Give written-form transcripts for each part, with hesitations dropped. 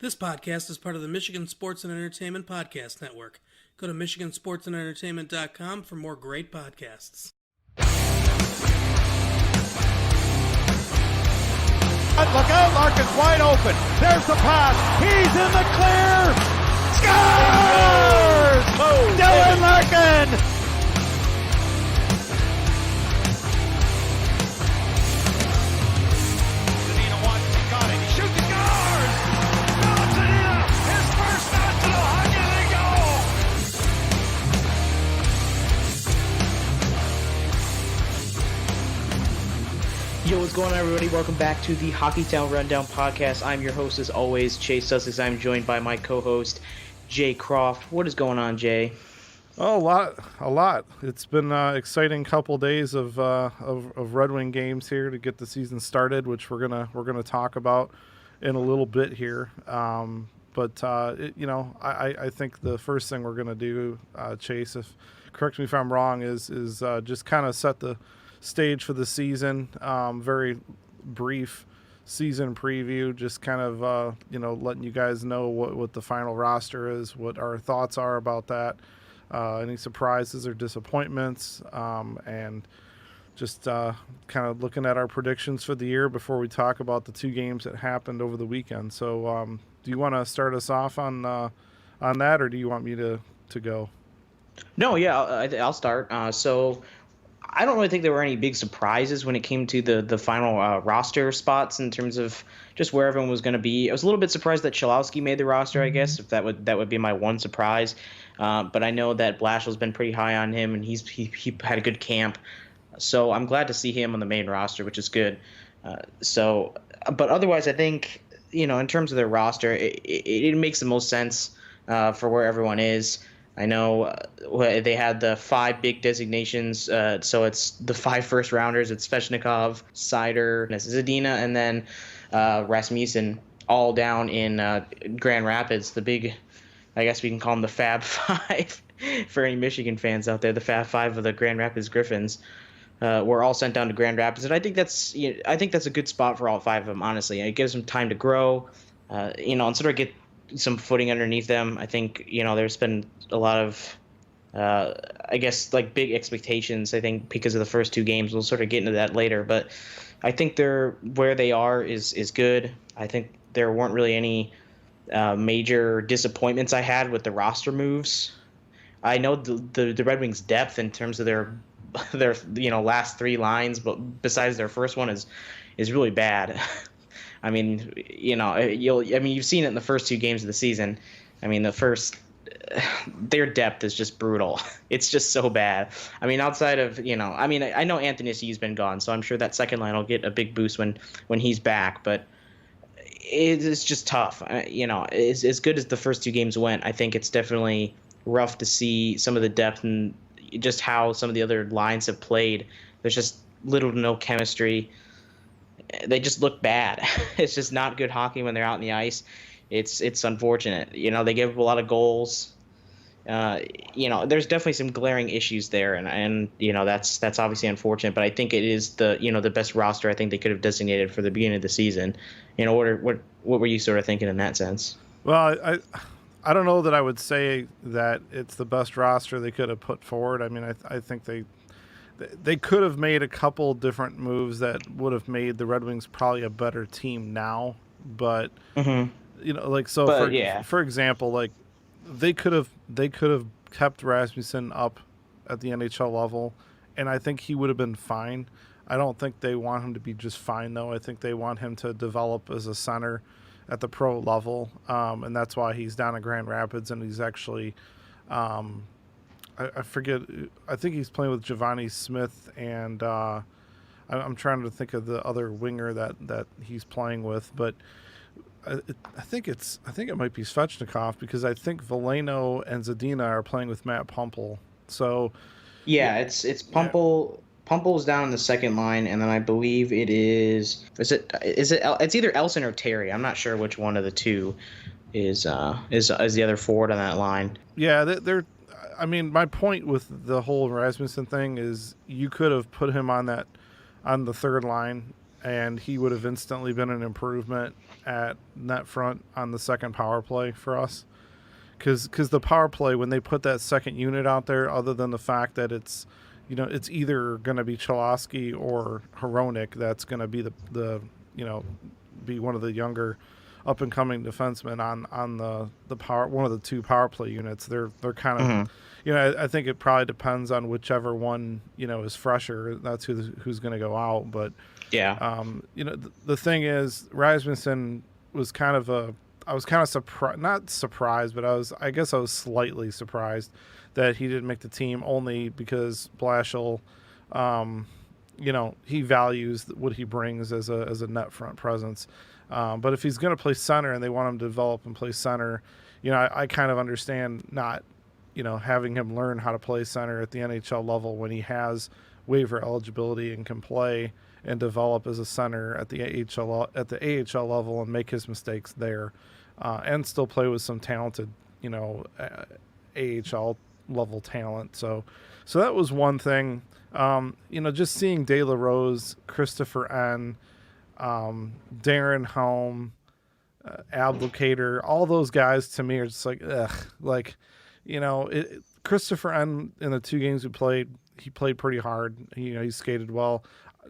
This podcast is part of the Michigan Sports and Entertainment Podcast Network. Go to michigansportsandentertainment.com for more great podcasts. Look out, Larkin's wide open. There's the pass. He's in the clear. Scores! Dylan Larkin! Yo, what's going on, everybody? Welcome back to the Hockeytown Rundown podcast. I'm your host, as always, Chase Sussex. I'm joined by my co-host, Jay Croft. What is going on, Jay? Oh, a lot. It's been an exciting couple days of Red Wing games here to get the season started, which we're gonna talk about in a little bit here. I think the first thing we're gonna do, Chase, correct me if I'm wrong, is just kind of set the stage for the season. Very brief season preview, just kind of letting you guys know what the final roster is, what our thoughts are about that, any surprises or disappointments, and just kind of looking at our predictions for the year before we talk about the two games that happened over the weekend. So do you want to start us off on that, or do you want me to go? No, yeah, I'll start. So I don't really think there were any big surprises when it came to the final roster spots in terms of just where everyone was going to be. I was a little bit surprised that Cholowski made the roster, I guess, if that would be my one surprise. But I know that Blashill's been pretty high on him, and he had a good camp. So I'm glad to see him on the main roster, which is good. But otherwise, I think, in terms of their roster, it makes the most sense for where everyone is. I know they had the 5 big designations, so it's the 5 first-rounders. It's Svechnikov, Seider, Zadina, and then Rasmussen, all down in Grand Rapids. The big, I guess we can call them the Fab Five for any Michigan fans out there. The Fab Five of the Grand Rapids Griffins were all sent down to Grand Rapids, and I think that's a good spot for all 5 of them. Honestly, it gives them time to grow, and sort of get some footing underneath them. I think there's been a lot of big expectations, I think, because of the first 2 games. We'll sort of get into that later, but I think where they are is good. I think there weren't really any major disappointments I had with the roster moves. I know the Red Wings' depth in terms of their last 3 lines, but besides their first one is really bad. I mean, you've seen it in the first 2 games of the season. I mean, their depth is just brutal. It's just so bad. I mean, outside of, I know Anthony C's been gone, so I'm sure that second line will get a big boost when he's back, but it's just tough. As good as the first 2 games went, I think it's definitely rough to see some of the depth and just how some of the other lines have played. There's just little to no chemistry. They just look bad. It's just not good hockey when they're out on the ice. It's unfortunate. They give up a lot of goals. There's definitely some glaring issues there, and that's obviously unfortunate. But I think it is the best roster I think they could have designated for the beginning of the season. What were you sort of thinking in that sense? Well, I don't know that I would say that it's the best roster they could have put forward. I mean, I think they could have made a couple different moves that would have made the Red Wings probably a better team now. But for example, like they could have kept Rasmussen up at the NHL level, and I think he would have been fine. I don't think they want him to be just fine, though. I think they want him to develop as a center at the pro level, and that's why he's down at Grand Rapids, and he's actually I forget. I think he's playing with Giovanni Smith, and I'm trying to think of the other winger that he's playing with. But I think it might be Svechnikov, because I think Veleno and Zadina are playing with Matt Pumpel. So yeah, it's Pumpel. Yeah. Pumpel's down in the second line, and then I believe it's either Elson or Terry. I'm not sure which one of the two is the other forward on that line. Yeah, they're. I mean, my point with the whole Rasmussen thing is you could have put him on the third line and he would have instantly been an improvement at net front on the second power play for us. Because the power play, when they put that second unit out there, other than the fact that it's, it's either going to be Cholowski or Hronek that's going to be be one of the younger up and coming defensemen on the power, one of the two power play units. They're kind of, I think it probably depends on whichever one, is fresher. That's who's going to go out. But yeah, the thing is, Rasmussen was kind of I was kind of surprised, not surprised, but I guess I was slightly surprised that he didn't make the team, only because Blashill, he values what he brings as a net front presence. But if he's going to play center and they want him to develop and play center, I kind of understand not, having him learn how to play center at the NHL level when he has waiver eligibility and can play and develop as a center at the AHL level and make his mistakes there, and still play with some talented, AHL level talent. So that was one thing. Just seeing De La Rose, Christopher N., Darren Helm, Ablocator, all those guys to me are just like, ugh. Like, Christopher N., in the 2 games he played pretty hard. He skated well.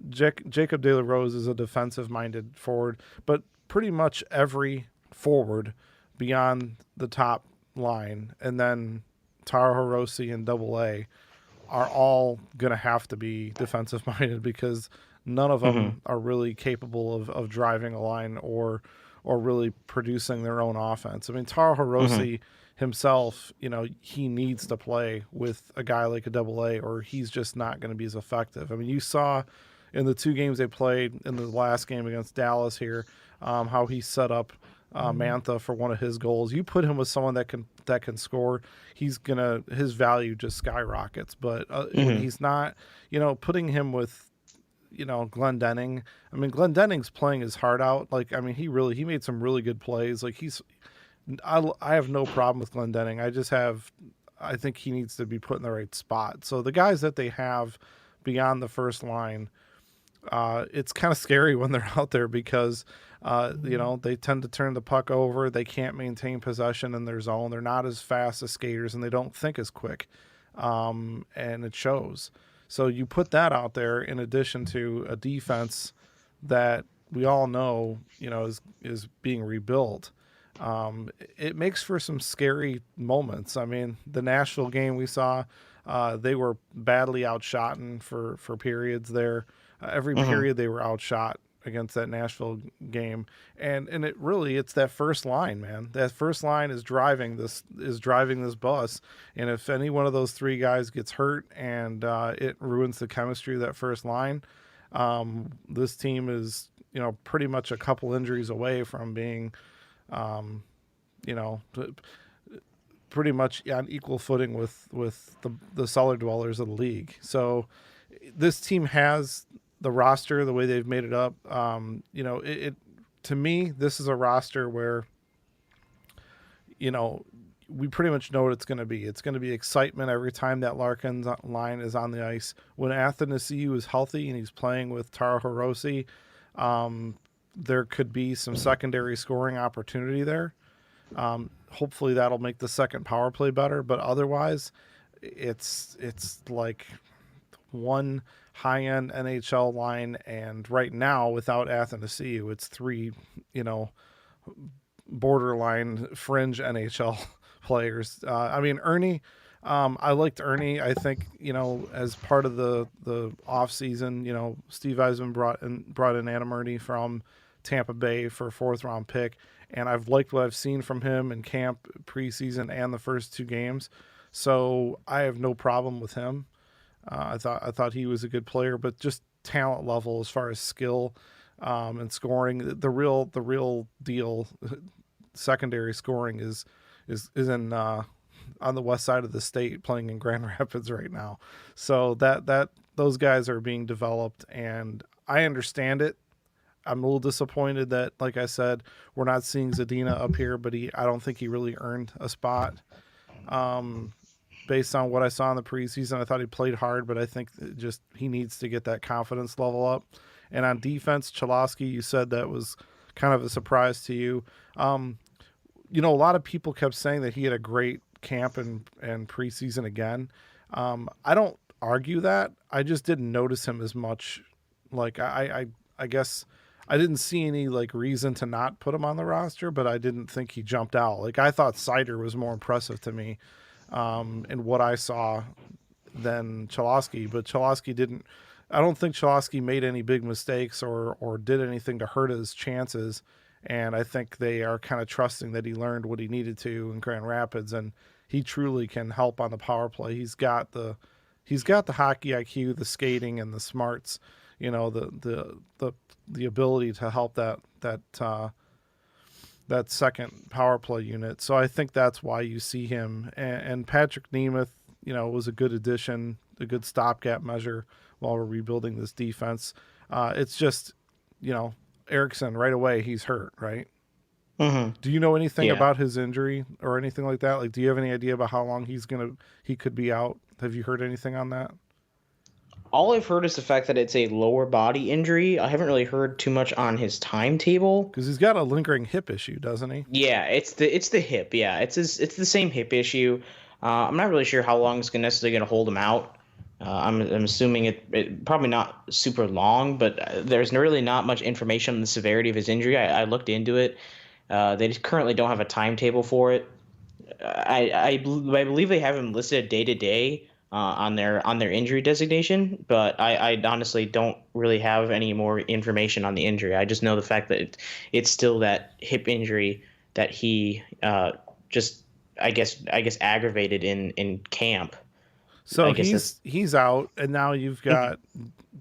Jacob De La Rose is a defensive-minded forward, but pretty much every forward beyond the top line, and then Taro Hirose and AA are all going to have to be defensive-minded, because none of them are really capable of driving a line or really producing their own offense. I mean, Taro Hirose himself, he needs to play with a guy like a AA, or he's just not going to be as effective. I mean, you saw in the 2 games they played in the last game against Dallas here, how he set up Mantha for one of his goals. You put him with someone that can score, his value just skyrockets. But when he's not, putting him with, Glendening. I mean, Glendenning's playing his heart out. Like, I mean, he made some really good plays. Like, I have no problem with Glendening. I think he needs to be put in the right spot. So the guys that they have beyond the first line, it's kind of scary when they're out there, because they tend to turn the puck over. They can't maintain possession in their zone. They're not as fast as skaters, and they don't think as quick, and it shows. So you put that out there in addition to a defense that we all know, is being rebuilt. It makes for some scary moments. I mean, the Nashville game we saw, they were badly outshot for periods there. Every period they were outshot against that Nashville game, and it's that first line, man. That first line is driving this bus, and if any one of those 3 guys gets hurt and it ruins the chemistry of that first line, this team is pretty much a couple injuries away from being pretty much on equal footing with the cellar dwellers of the league. So this team has the roster, the way they've made it up. To me, this is a roster where, we pretty much know what it's going to be. It's going to be excitement every time that Larkin line is on the ice. When Athanasiou is healthy and he's playing with Taro Hirose, there could be some secondary scoring opportunity there. Hopefully that'll make the second power play better, but otherwise it's like one high-end NHL line, and right now without Athanasiou, it's 3, borderline fringe NHL players. I mean, Ernie, I liked Ernie. I think, as part of the off season, Steve Eisman brought in Adam Ernie from Tampa Bay for a 4th round pick, and I've liked what I've seen from him in camp, preseason, and the first 2 games. So I have no problem with him. I thought he was a good player, but just talent level as far as skill and scoring, the real deal secondary scoring is in on the west side of the state, playing in Grand Rapids right now. So that those guys are being developed, and I understand it. I'm a little disappointed that, like I said, we're not seeing Zadina up here, but I don't think he really earned a spot. Based on what I saw in the preseason, I thought he played hard, but I think he needs to get that confidence level up. And on defense, Cholowski, you said that was kind of a surprise to you. A lot of people kept saying that he had a great camp and preseason again. I don't argue that. I just didn't notice him as much. Like I guess I didn't see any like reason to not put him on the roster, but I didn't think he jumped out. Like I thought Sider was more impressive to me in what I saw than Cholowski, but Cholowski didn't. I don't think Cholowski made any big mistakes or did anything to hurt his chances. And I think they are kind of trusting that he learned what he needed to in Grand Rapids, and he truly can help on the power play. He's got the hockey IQ, the skating, and the smarts. The ability to help that second power play unit. So I think that's why you see him. And Patrick Nemeth, was a good addition, a good stopgap measure while we're rebuilding this defense. It's just, Eriksson right away, he's hurt, right? Mm-hmm. Do you know anything about his injury or anything like that? Like, do you have any idea about how long he could be out? Have you heard anything on that? All I've heard is the fact that it's a lower body injury. I haven't really heard too much on his timetable. Because he's got a lingering hip issue, doesn't he? Yeah, it's the hip. Yeah, it's the same hip issue. I'm not really sure how long it's necessarily going to hold him out. I'm assuming it probably not super long, but there's really not much information on the severity of his injury. I looked into it. They just currently don't have a timetable for it. I believe they have him listed day to day on their injury designation, but I honestly don't really have any more information on the injury. I just know the fact that it's still that hip injury that he just I guess aggravated in camp. So he's out, and now you've got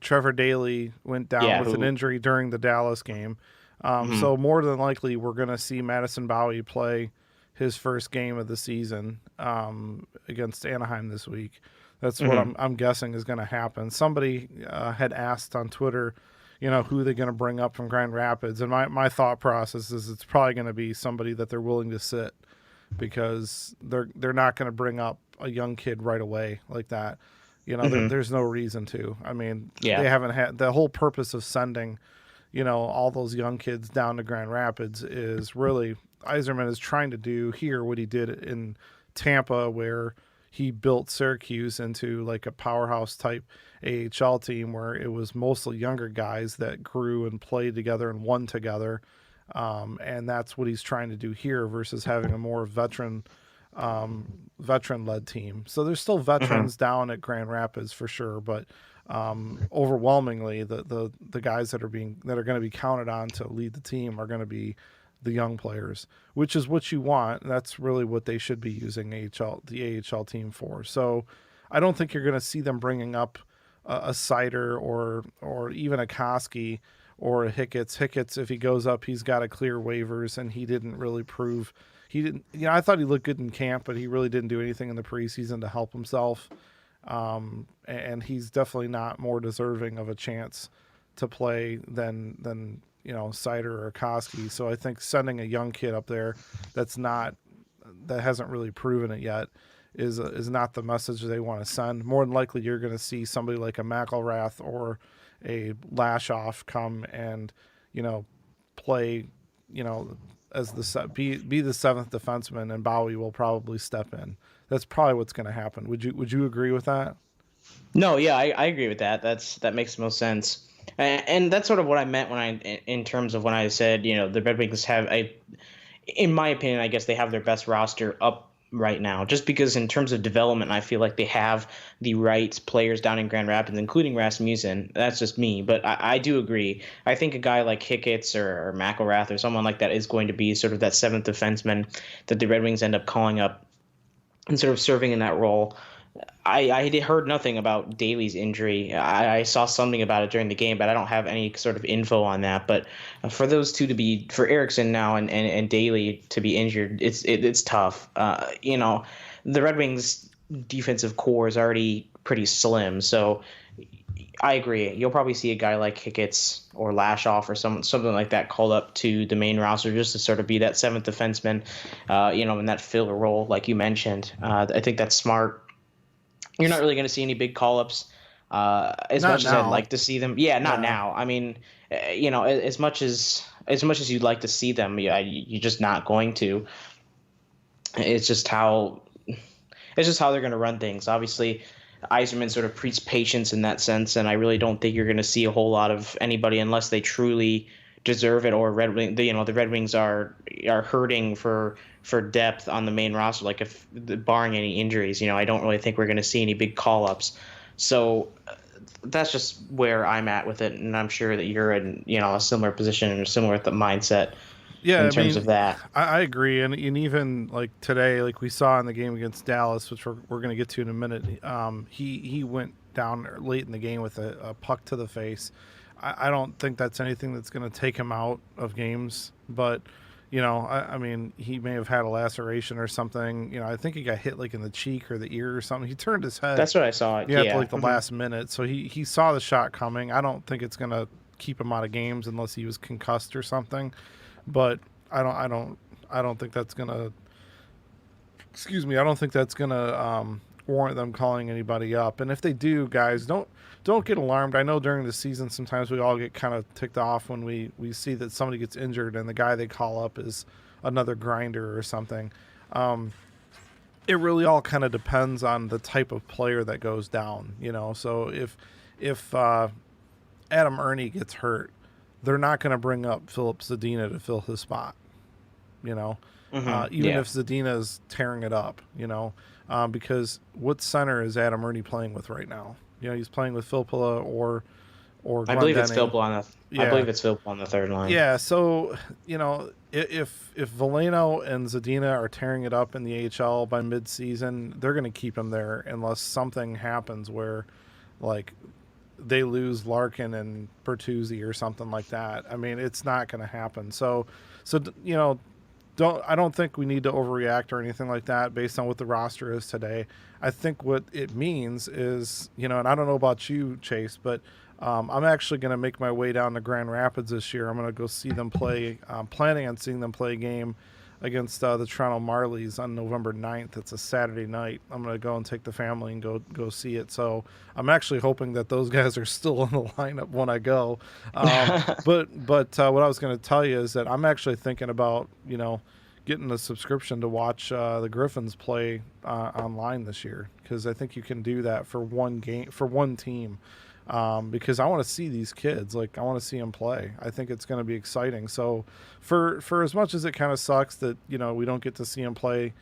Trevor Daley went down with an injury during the Dallas game. So more than likely, we're going to see Madison Bowie play his first game of the season against Anaheim this week. That's what I'm guessing is going to happen. Somebody had asked on Twitter, who they're going to bring up from Grand Rapids, and my thought process is it's probably going to be somebody that they're willing to sit, because they're not going to bring up a young kid right away like that. There's no reason to. I mean, they haven't had the whole purpose of sending, all those young kids down to Grand Rapids is really Yzerman is trying to do here what he did in Tampa, where he built Syracuse into like a powerhouse type AHL team where it was mostly younger guys that grew and played together and won together. And that's what he's trying to do here versus having a more veteran-led team. So there's still veterans down at Grand Rapids for sure, but overwhelmingly the guys that are going to be counted on to lead the team are going to be the young players, which is what you want. That's really what they should be using the AHL team for. So I don't think you're going to see them bringing up a Sider or even a Koski or a Hicketts. Hicketts, if he goes up, he's got to clear waivers, and he didn't really prove. He didn't. I thought he looked good in camp, but he really didn't do anything in the preseason to help himself. And he's definitely not more deserving of a chance to play than Sider or Koski. So I think sending a young kid up there that hasn't really proven it yet is not the message they want to send. More than likely, you're going to see somebody like a McElrath or a Lashoff come and play as be the seventh defenseman, and Bowie will probably step in. That's probably what's going to happen. Would you agree with that? No, yeah, I agree with that. That makes most sense. And that's sort of what I meant in terms of when I said, the Red Wings have in my opinion, I guess they have their best roster up right now, just because in terms of development, I feel like they have the right players down in Grand Rapids, including Rasmussen. That's just me, but I do agree. I think a guy like Hicketts or McElrath or someone like that is going to be sort of that seventh defenseman that the Red Wings end up calling up and sort of serving in that role. I heard nothing about Daly's injury. I saw something about it during the game, but I don't have any sort of info on that. But for those two for Eriksson now and Daly to be injured, it's tough. The Red Wings defensive core is already pretty slim, so I agree. You'll probably see a guy like Hicketts or Lashoff or something like that called up to the main roster just to sort of be that seventh defenseman, in that filler role like you mentioned. I think that's smart. You're not really going to see any big call-ups As Not much as now. I'd like to see them, not now. I mean, as much as you'd like to see them, you're just not going to. It's just how they're going to run things. Obviously, Yzerman sort of preached patience in that sense, and I really don't think you're going to see a whole lot of anybody unless they truly deserve it, or the Red Wings are hurting for depth on the main roster. Like, if barring any injuries, I don't really think we're going to see any big call ups. So that's just where I'm at with it, and I'm sure that you're in a similar position and a similar mindset. Yeah, in terms of that. I agree, and even like today, like we saw in the game against Dallas, which we're going to get to in a minute. He went down late in the game with a puck to the face. I don't think that's anything that's going to take him out of games, but I mean, he may have had a laceration or something. I think he got hit like in the cheek or the ear or something. He turned his head. That's what I saw. At like the last minute, so he saw the shot coming. I don't think it's going to keep him out of games unless he was concussed or something. But I don't think that's gonna. Excuse me. I don't think that's gonna warrant them calling anybody up. And if they do, guys, don't get alarmed. I know during the season sometimes we all get kind of ticked off when we see that somebody gets injured and the guy they call up is another grinder or something. It really all kind of depends on the type of player that goes down. So if Adam Ernie gets hurt, they're not going to bring up Philip Zadina to fill his spot, even if Zadina is tearing it up, because what center is Adam Ernie playing with right now? He's playing with Filppula or I believe it's Filppula I believe it's Filppula on the third line. Yeah, so if Veleno and Zadina are tearing it up in the AHL by mid-season, they're going to keep him there unless something happens where, like, they lose Larkin and Bertuzzi or something like that. I mean, it's not going to happen. So I don't think we need to overreact or anything like that based on what the roster is today. I think what it means is, and I don't know about you, Chase, but I'm actually going to make my way down to Grand Rapids this year. I'm going to go see them play. I'm planning on seeing them play a game against the Toronto Marlies on November 9th. It's a Saturday night. I'm going to go and take the family and go see it. So I'm actually hoping that those guys are still in the lineup when I go. But what I was going to tell you is that I'm actually thinking about, getting a subscription to watch the Griffins play online this year, because I think you can do that for one team. Because I want to see these kids. Like, I want to see them play. I think it's going to be exciting. So for as much as it kind of sucks that, we don't get to see them play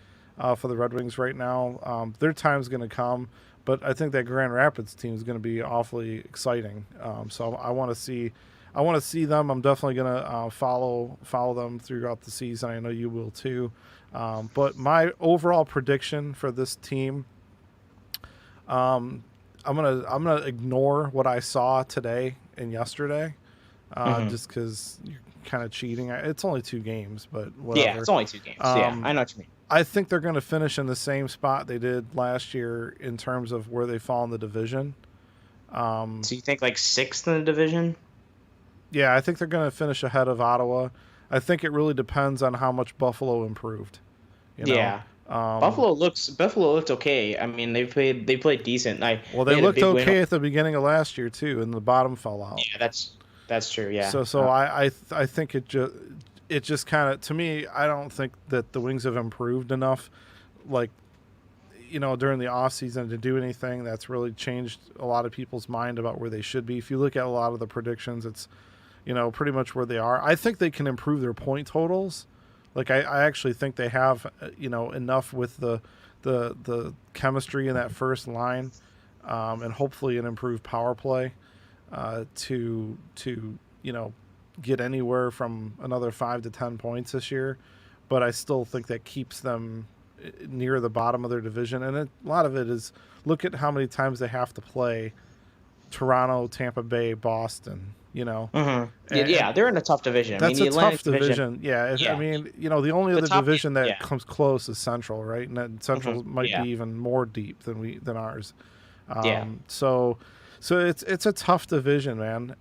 for the Red Wings right now, their time's going to come. But I think that Grand Rapids team is going to be awfully exciting. So I want to see them. I'm definitely going to follow them throughout the season. I know you will too. But my overall prediction for this team, I'm gonna ignore what I saw today and yesterday, just because you're kind of cheating. It's only 2 games, but whatever. Yeah, it's only 2 games. I know what you mean. I think they're going to finish in the same spot they did last year in terms of where they fall in the division. So you think like 6th in the division? Yeah, I think they're going to finish ahead of Ottawa. I think it really depends on how much Buffalo improved. Yeah. Buffalo looked okay. I mean, they played decent. They looked okay at the beginning of last year too, and the bottom fell out. Yeah, that's true. Yeah. So I think it just kind of, to me, I don't think that the Wings have improved enough, like, during the off season to do anything that's really changed a lot of people's mind about where they should be. If you look at a lot of the predictions, it's pretty much where they are. I think they can improve their point totals. Like, I actually think they have, enough with the chemistry in that first line, and hopefully an improved power play, to get anywhere from another 5 to 10 points this year. But I still think that keeps them near the bottom of their division. And a lot of it is, look at how many times they have to play Toronto, Tampa Bay, Boston. Mm-hmm. They're in a tough division. That's a tough division. Yeah. I mean, the only other division that comes close is Central, right? And that Central might be even more deep than ours. So it's a tough division, man.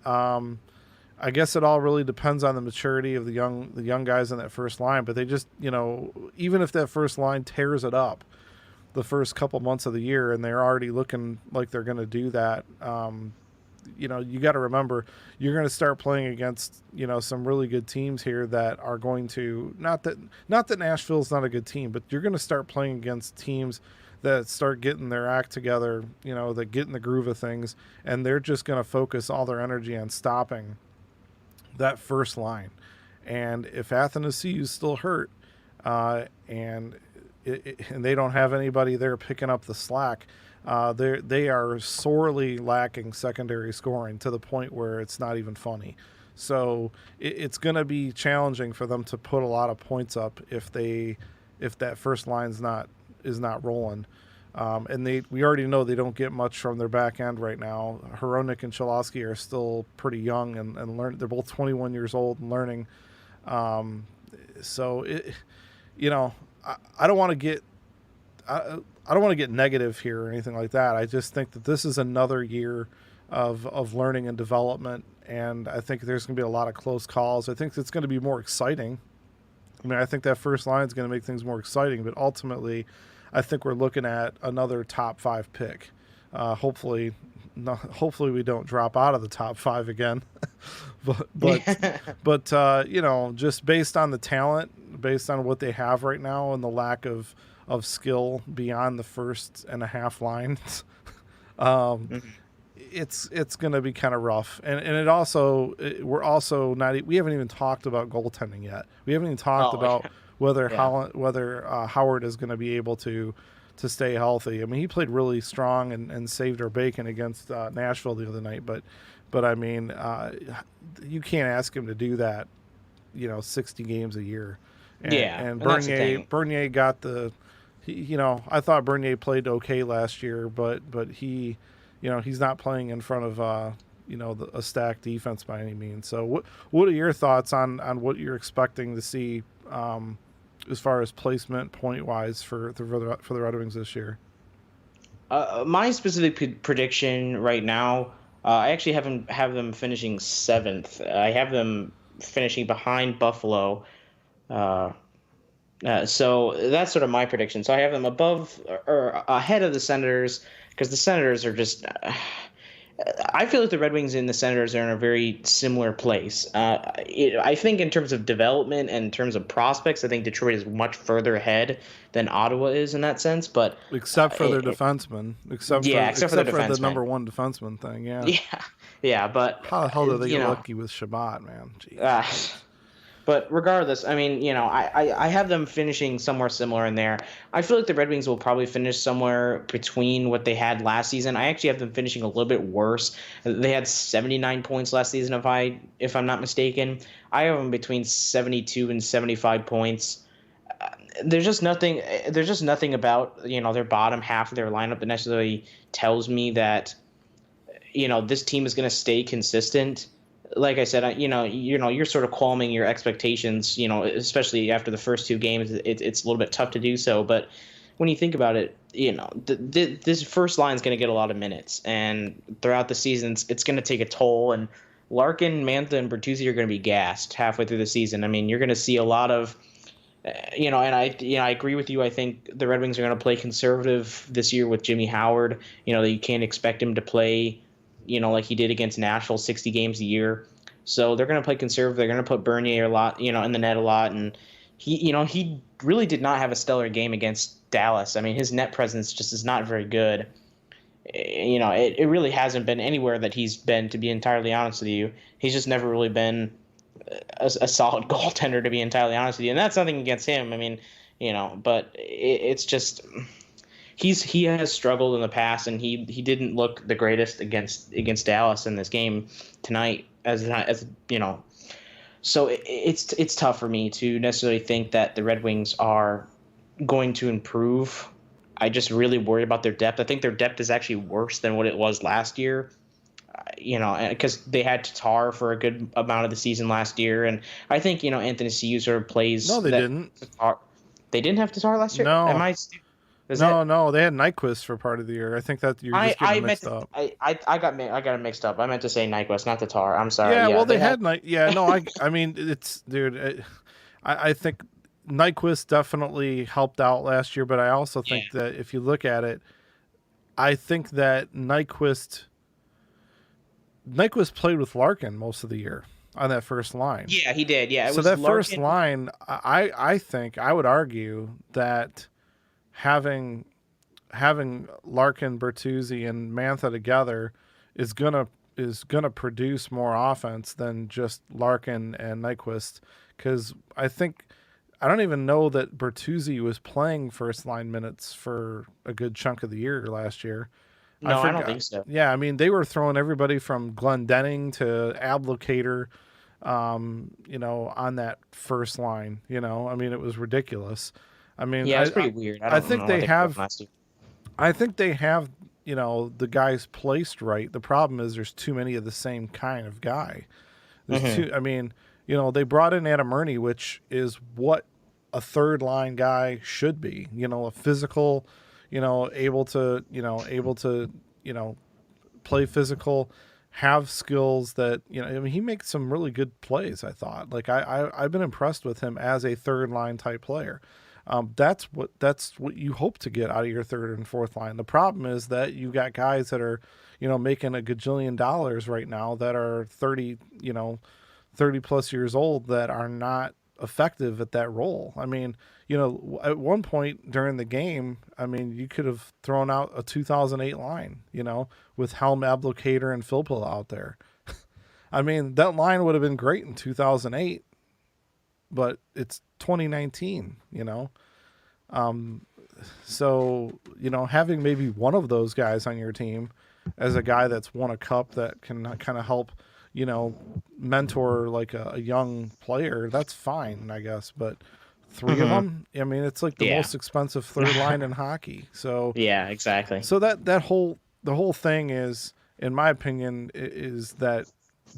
I guess it all really depends on the maturity of the young guys in that first line. But they just, even if that first line tears it up, the first couple months of the year, and they're already looking like they're going to do that. You got to remember, you're going to start playing against, some really good teams here that are going to, not that Nashville's not a good team, but you're going to start playing against teams that start getting their act together, that get in the groove of things, and they're just going to focus all their energy on stopping that first line. And if Athanasiou's still hurt, and they don't have anybody there picking up the slack, they are sorely lacking secondary scoring to the point where it's not even funny. So it's going to be challenging for them to put a lot of points up if that first line's is not rolling. And we already know they don't get much from their back end right now. Hronek and Cholowski are still pretty young and learn. They're both 21 years old and learning. So I don't want to get I don't want to get negative here or anything like that. I just think that this is another year of learning and development, and I think there's going to be a lot of close calls. I think it's going to be more exciting. I think that first line is going to make things more exciting, but ultimately, I think we're looking at another top 5 pick. Hopefully we don't drop out of the top 5 again. but just based on the talent, based on what they have right now, and the lack of skill beyond the first and a half lines, it's going to be kind of rough. And we haven't even talked about goaltending yet. We haven't even talked about whether Howard is going to be able to stay healthy. He played really strong and saved our bacon against Nashville the other night, but you can't ask him to do that, 60 games a year. And Bernier got I thought Bernier played okay last year, but he, he's not playing in front of a stacked defense by any means. So what are your thoughts on what you're expecting to see as far as placement point wise for the Red Wings this year? My specific prediction right now, I actually have them finishing 7th. I have them finishing behind Buffalo. So that's sort of my prediction. So I have them above or ahead of the Senators, because the Senators are just I feel like the Red Wings and the Senators are in a very similar place. I think in terms of development and in terms of prospects, I think Detroit is much further ahead than Ottawa is in that sense. But except for their defenseman, except for the number one defenseman thing, yeah. But how the hell did they get lucky with Shabbat, man? Jeez. But regardless, I have them finishing somewhere similar in there. I feel like the Red Wings will probably finish somewhere between what they had last season. I actually have them finishing a little bit worse. They had 79 points last season, if I'm not mistaken. I have them between 72 and 75 points. There's just nothing about their bottom half of their lineup that necessarily tells me that this team is going to stay consistent. Like I said, you're sort of calming your expectations, especially after the first 2 games. It's a little bit tough to do so. But when you think about it, this first line is going to get a lot of minutes. And throughout the seasons, it's going to take a toll. And Larkin, Mantha, and Bertuzzi are going to be gassed halfway through the season. You're going to see a lot of, and I agree with you. I think the Red Wings are going to play conservative this year with Jimmy Howard. You can't expect him to play like he did against Nashville, 60 games a year. So they're going to play conservative. They're going to put Bernier a lot, in the net a lot. And he really did not have a stellar game against Dallas. His net presence just is not very good. It really hasn't been anywhere that he's been, to be entirely honest with you. He's just never really been a solid goaltender, to be entirely honest with you. And that's nothing against him. But it's just he has struggled in the past, and he didn't look the greatest against Dallas in this game tonight. So it's tough for me to necessarily think that the Red Wings are going to improve. I just really worry about their depth. I think their depth is actually worse than what it was last year. Because they had Tatar for a good amount of the season last year, and I think Anthony Ciu sort of plays. No, they didn't. Tatar. They didn't have Tatar last year. No. No, they had Nyquist for part of the year. I think that you're just getting mixed up. I got it mixed up. I meant to say Nyquist, not Tatar. I'm sorry. Yeah, well, they had. It's dude. I think Nyquist definitely helped out last year, but I also think that if you look at it, I think that Nyquist played with Larkin most of the year on that first line. Yeah, he did. Yeah, so that Larkin, first line, I think I would argue that having Larkin, Bertuzzi, and Mantha together is gonna produce more offense than just Larkin and Nyquist, because I don't even know that Bertuzzi was playing first line minutes for a good chunk of the year last year. No, I don't think so. Yeah, I mean, they were throwing everybody from Glendening to Ablocator, on that first line. I mean, it was ridiculous. I mean, yeah, it's pretty weird. I think they have the guys placed right. The problem is there's too many of the same kind of guy. There's too. I mean, they brought in Adam Murney, which is what a third line guy should be. A physical, able to play physical, have skills that, I mean, he makes some really good plays, I thought. Like I've been impressed with him as a third line type player. That's what you hope to get out of your third and fourth line. The problem is that you got guys that are, making a gajillion dollars right now that are 30 plus years old that are not effective at that role. I mean, at one point during the game, I mean, you could have thrown out a 2008 line, with Helm, Ablocator, and Philpott out there. I mean, that line would have been great in 2008, but it's 2019, so, having maybe one of those guys on your team as a guy that's won a cup that can kind of help, mentor like a young player, that's fine, I guess. But three of them, I mean, it's like the most expensive third line in hockey. So yeah, exactly. So the whole thing is, in my opinion, is that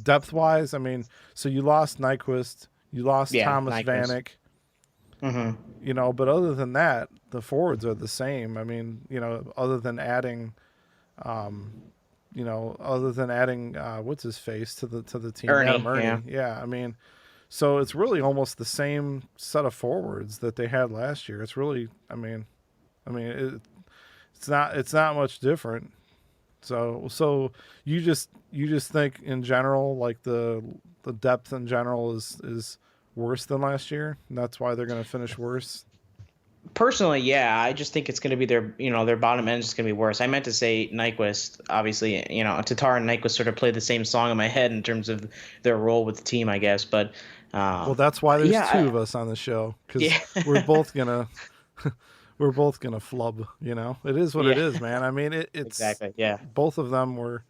depth wise, I mean, so you lost Nyquist, you lost Thomas Vanek, but other than that, the forwards are the same. I mean, other than adding what's his face to the team, Ernie. Yeah, I mean, so it's really almost the same set of forwards that they had last year. It's really, it's not much different. So you just think in general, like the depth in general is worse than last year, and that's why they're going to finish worse. Personally, yeah, I just think it's going to be their bottom end is going to be worse. I meant to say Nyquist, obviously, Tatar and Nyquist sort of play the same song in my head in terms of their role with the team, I guess. But well, that's why there's two of us on the show, because we're both gonna flub. It is what it is, man. I mean, it's exactly, yeah. Both of them were,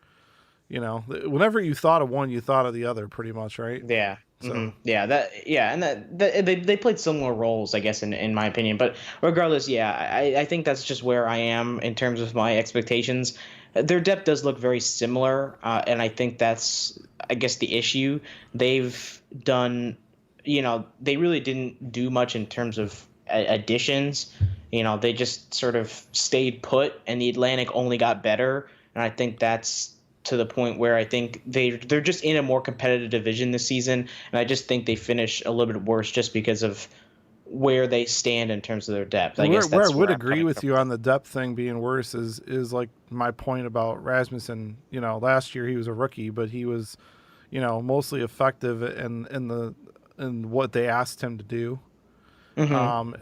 whenever you thought of one, you thought of the other, pretty much, right? Yeah. So. And they played similar roles, I guess, in my opinion. But regardless, I think that's just where I am in terms of my expectations. Their depth does look very similar, and I think that's, I guess, the issue. They've done, they really didn't do much in terms of additions. They just sort of stayed put, and the Atlantic only got better. And I think that's to the point where I think they're just in a more competitive division this season, and I just think they finish a little bit worse just because of where they stand in terms of their depth. I guess that's where I would agree with you on the depth thing being worse is like my point about Rasmussen. Last year he was a rookie, but he was, mostly effective in what they asked him to do.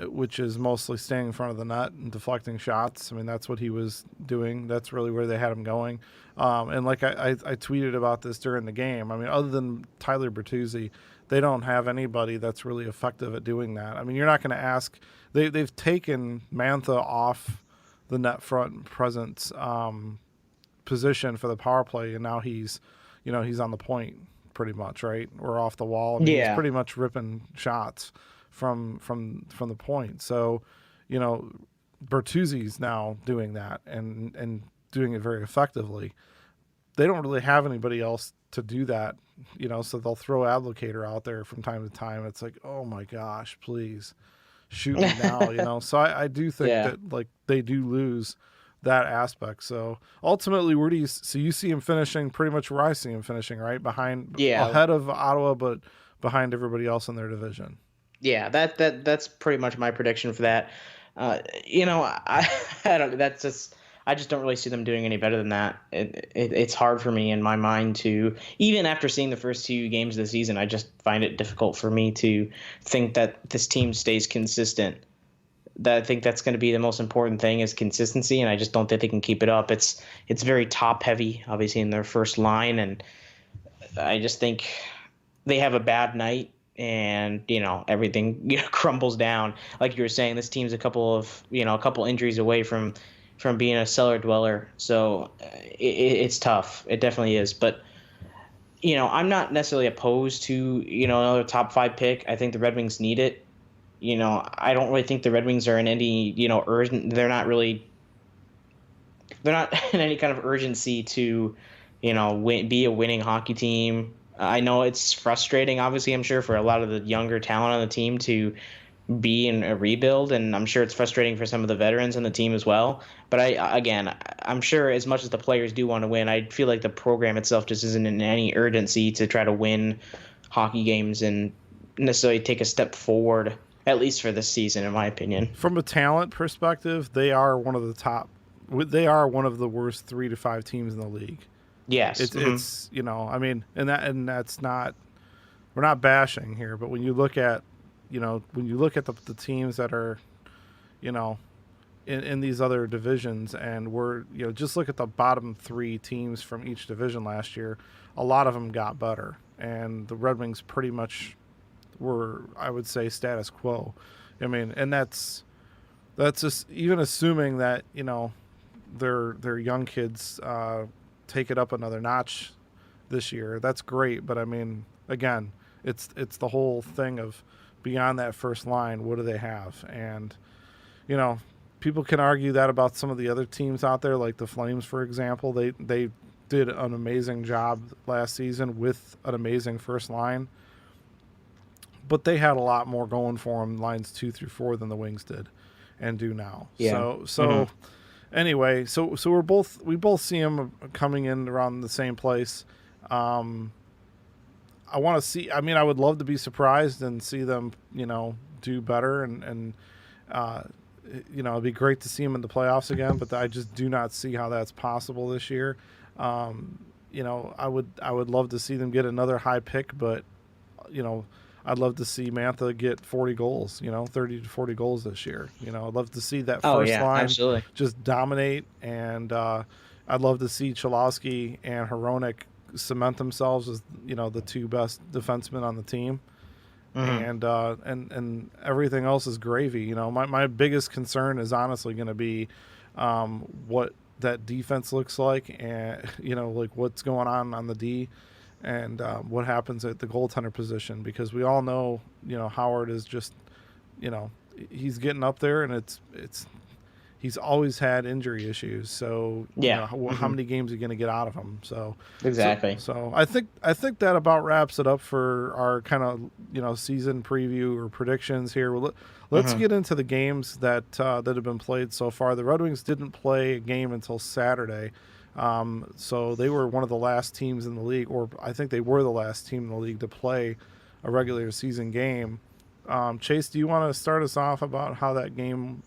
Which is mostly staying in front of the net and deflecting shots. I mean, that's what he was doing. That's really where they had him going. And like I tweeted about this during the game. I mean, other than Tyler Bertuzzi, they don't have anybody that's really effective at doing that. I mean, you're not going to ask. They've taken Mantha off the net front presence position for the power play, and now he's on the point pretty much, right? Or off the wall. I mean, he's pretty much ripping shots from the point. So, Bertuzzi's now doing that and doing it very effectively. They don't really have anybody else to do that, so they'll throw Ablocator out there from time to time. It's like, oh my gosh, please shoot me now, So I do think that like they do lose that aspect. So ultimately, where do you see him finishing pretty much where I see him finishing, right? Ahead of Ottawa, but behind everybody else in their division. Yeah, that's pretty much my prediction for that. I don't. That's just. I just don't really see them doing any better than that. It's hard for me in my mind to, even after seeing the first 2 games of the season, I just find it difficult for me to think that this team stays consistent. That I think that's going to be the most important thing is consistency, and I just don't think they can keep it up. It's very top heavy, obviously in their first line, and I just think they have a bad night and everything crumbles down. Like you were saying, this team's a couple injuries away from being a cellar dweller, so it's tough. It definitely is. But I'm not necessarily opposed to another top 5 pick. I think the Red Wings need it. I don't really think the Red Wings are in any urgent. They're not in any kind of urgency to be a winning hockey team. I know it's frustrating, obviously, I'm sure, for a lot of the younger talent on the team to be in a rebuild, and I'm sure it's frustrating for some of the veterans on the team as well. But I'm sure as much as the players do want to win, I feel like the program itself just isn't in any urgency to try to win hockey games and necessarily take a step forward, at least for this season, in my opinion. From a talent perspective, they are one of the top. They are one of the worst 3 to 5 teams in the league. Yes, it's I mean, and that's not. We're not bashing here, but when you look at the teams that are, in these other divisions, and we're just look at the bottom 3 teams from each division last year, a lot of them got better, and the Red Wings pretty much were, I would say, status quo. I mean, and that's just even assuming that their young kids take it up another notch this year. That's great, but I mean, again, it's the whole thing of beyond that first line, what do they have? And people can argue that about some of the other teams out there, like the Flames, for example. They did an amazing job last season with an amazing first line, but they had a lot more going for them, lines 2 through 4, than the Wings did and do now. Yeah. So anyway, so we both see them coming in around the same place. I want to see. I mean, I would love to be surprised and see them, do better, and it'd be great to see them in the playoffs again. But I just do not see how that's possible this year. I would love to see them get another high pick, but I'd love to see Mantha get 40 goals, 30 to 40 goals this year. I'd love to see that first line absolutely just dominate, and I'd love to see Cholowski and Hronek cement themselves as the 2 best defensemen on the team. And everything else is gravy. My biggest concern is honestly going to be what that defense looks like, and like what's going on the D, and what happens at the goaltender position, because we all know Howard is just he's getting up there, and it's he's always had injury issues. So how many games are you going to get out of him? So exactly. So I think that about wraps it up for our kind of season preview or predictions here. Let's get into the games that have been played so far. The Red Wings didn't play a game until Saturday. So they were one of the last teams in the league, or I think they were the last team in the league to play a regular season game. Chase, do you want to start us off about how that game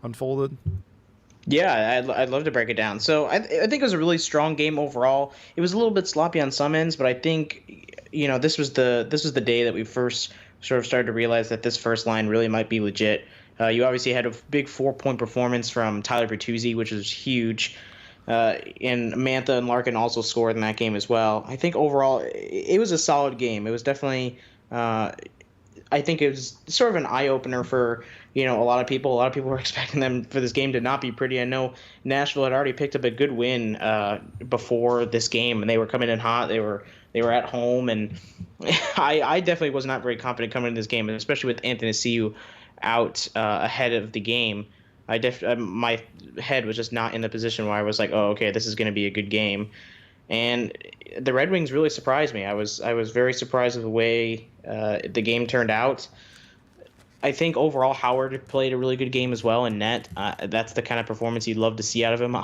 unfolded? Yeah, I'd love to break it down. So I think it was a really strong game overall. It was a little bit sloppy on some ends, but I think this was the day that we first sort of started to realize that this first line really might be legit. You obviously had a big 4-point performance from Tyler Bertuzzi, which was huge. And Mantha and Larkin also scored in that game as well. I think overall it was a solid game. It was definitely I think it was sort of an eye-opener for a lot of people. A lot of people were expecting them for this game to not be pretty. I know Nashville had already picked up a good win before this game, and they were coming in hot. They were at home, and I definitely was not very confident coming into this game, especially with Anthony Ciu out ahead of the game. My head was just not in the position where I was like, oh, okay, this is going to be a good game. And the Red Wings really surprised me. I was very surprised with the way the game turned out. I think overall Howard played a really good game as well in net. That's the kind of performance you'd love to see out of him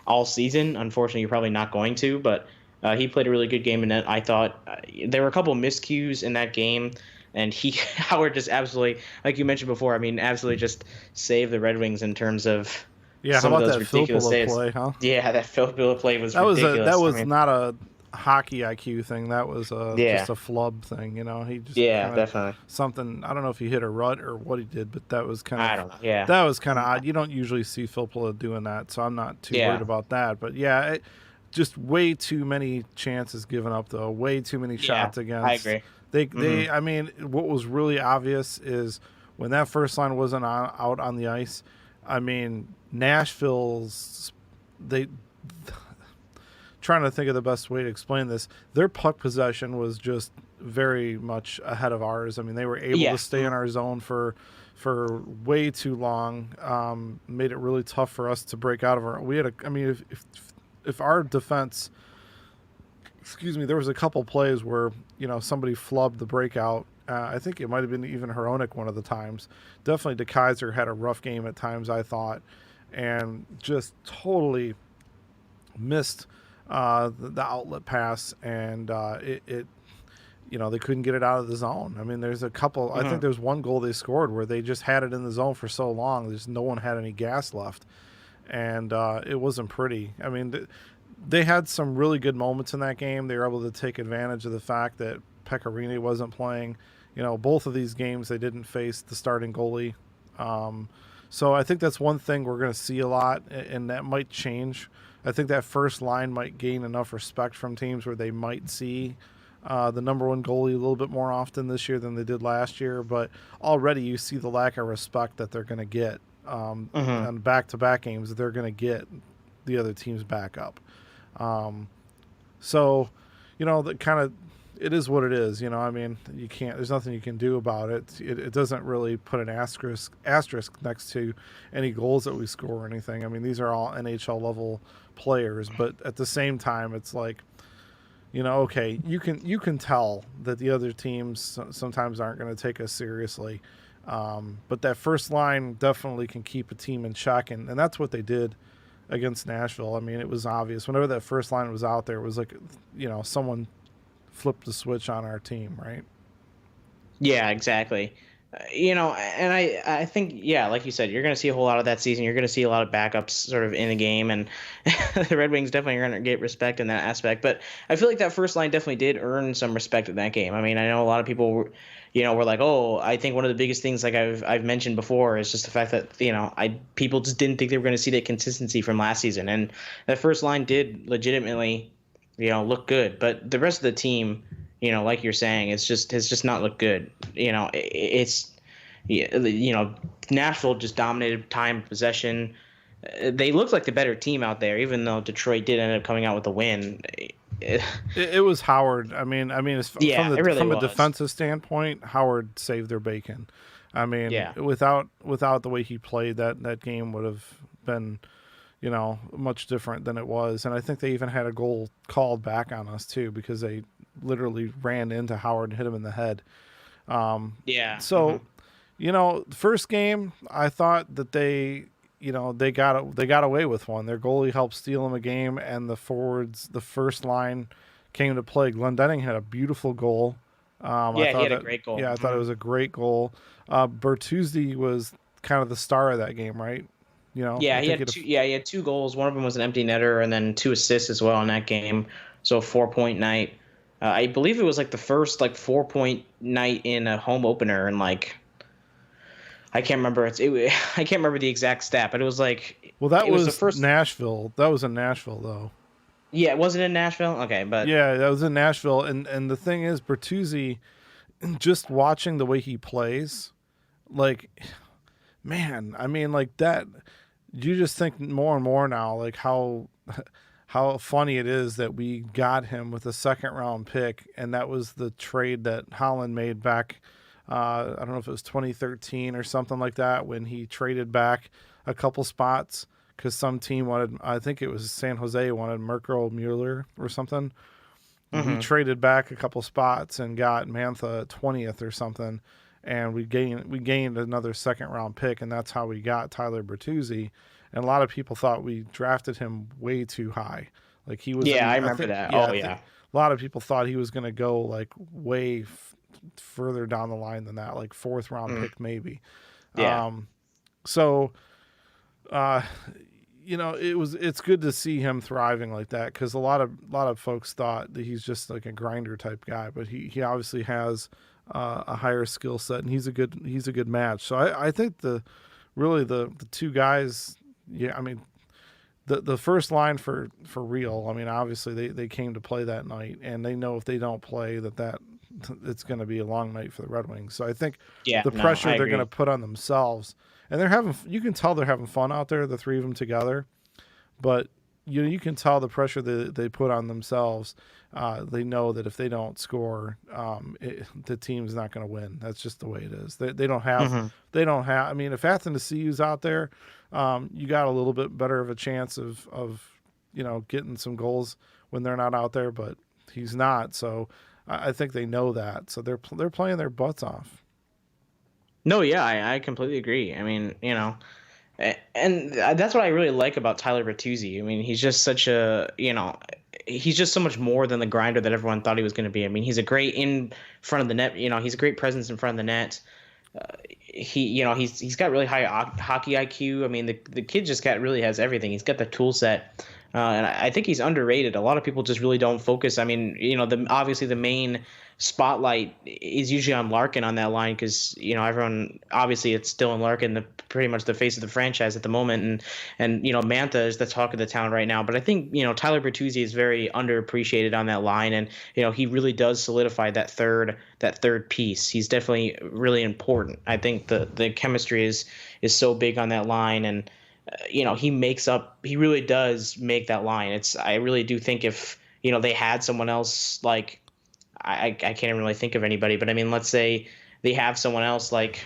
all season. Unfortunately, you're probably not going to, but he played a really good game in net. I thought there were a couple of miscues in that game. and Howard just absolutely, like you mentioned before, I mean, absolutely just saved the Red Wings in terms of Yeah, how some of about those that ridiculous Filppula saves. play, huh? Yeah, that Filppula play was That was ridiculous. that was I mean, not a hockey IQ thing. That was yeah, just a flub thing. He just yeah, kind of definitely. something. I don't know if he hit a rut or what he did, but that was I don't know. Yeah, odd. You don't usually see Filppula doing that, so I'm not too worried yeah, about that. But yeah, just way too many chances given up, though. Way too many yeah. shots I against. agree. They. I mean, what was really obvious is when that first line wasn't out on the ice. I mean, Nashville's they. Trying to think of the best way to explain this. Their puck possession was just very much ahead of ours. I mean, they were able to stay in our zone for way too long. Made it really tough for us to break out of our. We had a. I mean, if our defense, excuse me, there was a couple plays where somebody flubbed the breakout. I think it might have been even Hronek one of the times. Definitely, DeKaiser had a rough game at times, I thought, and just totally missed the outlet pass, and they couldn't get it out of the zone. I mean, there's a couple. I think there's one goal they scored where they just had it in the zone for so long, just no one had any gas left, and it wasn't pretty. I mean, they had some really good moments in that game. They were able to take advantage of the fact that Pecorine wasn't playing. Both of these games they didn't face the starting goalie. So I think that's one thing we're going to see a lot, and that might change. I think that first line might gain enough respect from teams where they might see the number one goalie a little bit more often this year than they did last year. But already you see the lack of respect that they're going to get on back-to-back games. They're going to get the other team's back up. That kind of it is what it is. I mean, you can't. There's nothing you can do about it. It doesn't really put an asterisk next to any goals that we score or anything. I mean, these are all NHL level players, but at the same time, it's like, okay, you can tell that the other teams sometimes aren't going to take us seriously, but that first line definitely can keep a team in check, and that's what they did against Nashville. I mean, it was obvious whenever that first line was out there, it was like, someone flipped the switch on our team, right? Yeah, exactly. And I think, yeah, like you said, you're going to see a whole lot of that season. You're going to see a lot of backups sort of in the game, and the Red Wings definitely are going to get respect in that aspect. But I feel like that first line definitely did earn some respect in that game. I mean, I know a lot of people were like, oh, I think one of the biggest things, like I've mentioned before, is just the fact that, people just didn't think they were going to see that consistency from last season. And that first line did legitimately, look good. But the rest of the team, like you're saying, has just not looked good. Nashville just dominated time possession. They looked like the better team out there, even though Detroit did end up coming out with a win. It was Howard. I mean, from a defensive standpoint, Howard saved their bacon. I mean, without the way he played, that game would have been, much different than it was. And I think they even had a goal called back on us too, because they literally ran into Howard and hit him in the head. So, first game, I thought that they got away with one. Their goalie helped steal them a game, and the forwards, the first line, came to play. Glendening had a beautiful goal. He had a great goal. Yeah, I thought it was a great goal. Bertuzzi was kind of the star of that game, right? He had two goals. One of them was an empty netter, and then 2 assists as well in that game. So a 4-point night. I believe it was like the first 4-point night in a home opener, and I can't remember. I can't remember the exact stat, but it was like. Well, that was the first Nashville. That was in Nashville, though. Yeah, was it in Nashville? Okay, but yeah, that was in Nashville, and the thing is, Bertuzzi, just watching the way he plays, man, I mean, that. You just think more and more now, how funny it is that we got him with a 2nd-round pick, and that was the trade that Holland made back. I don't know if it was 2013 or something like that, when he traded back a couple spots because some team wanted, I think it was San Jose, wanted Mirko Mueller or something. Mm-hmm. We traded back a couple spots and got Mantha 20th or something, and we gained another 2nd-round pick, and that's how we got Tyler Bertuzzi. And a lot of people thought we drafted him way too high. He was. Yeah, I remember that. A lot of people thought he was going to go way further down the line than that, like 4th round pick maybe. Yeah. So, it's good to see him thriving like that, because a lot of folks thought that he's just like a grinder type guy, but he obviously has a higher skill set, and he's a good match. So I think the two guys, the first line for real. I mean, obviously they came to play that night, and they know if they don't play that it's going to be a long night for the Red Wings. So I think the pressure they're going to put on themselves, and you can tell they're having fun out there, the three of them together, but you can tell the pressure that they put on themselves. They know that if they don't score, the team's not going to win. That's just the way it is. They don't have. I mean, if Athanasiou's out there, you got a little bit better of a chance of getting some goals when they're not out there, but he's not. So I think they know that. So they're playing their butts off. No, yeah, I completely agree. I mean, and that's what I really like about Tyler Bertuzzi. I mean, he's just such he's just so much more than the grinder that everyone thought he was going to be. I mean, he's a great in front of the net. He's a great presence in front of the net. He's got really high hockey IQ. I mean, the kid just really has everything. He's got the tool set, and I think he's underrated. A lot of people just really don't focus. I mean, obviously the main spotlight is usually on Larkin on that line, because everyone, obviously it's Dylan Larkin, pretty much the face of the franchise at the moment, and Mantha is the talk of the town right now. But I think Tyler Bertuzzi is very underappreciated on that line, and he really does solidify that third piece. He's definitely really important. I think the chemistry is so big on that line, and he really does make that line. I really do think if they had someone else, like I can't even really think of anybody, but I mean, let's say they have someone else like,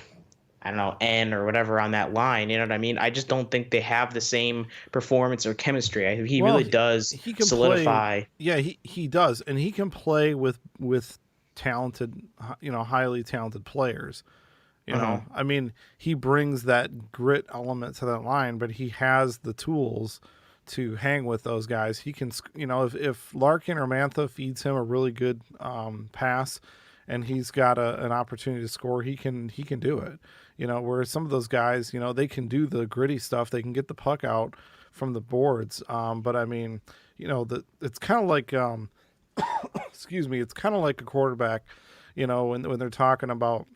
I don't know, N or whatever on that line, you know what I mean? I just don't think they have the same performance or chemistry. He really does solidify. He does, and he can play with talented, highly talented players. I mean, he brings that grit element to that line, but he has the tools to hang with those guys. He can, if Larkin or Mantha feeds him a really good pass, and he's got an opportunity to score, he can do it. Whereas some of those guys, they can do the gritty stuff. They can get the puck out from the boards. But I mean, it's kind of like, excuse me, it's kind of like a quarterback, when they're talking about,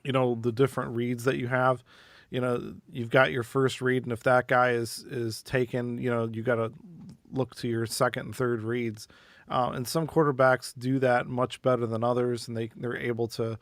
the different reads that you have. You've got your first read, and if that guy is taken, you got to look to your second and third reads. And some quarterbacks do that much better than others, and they're able to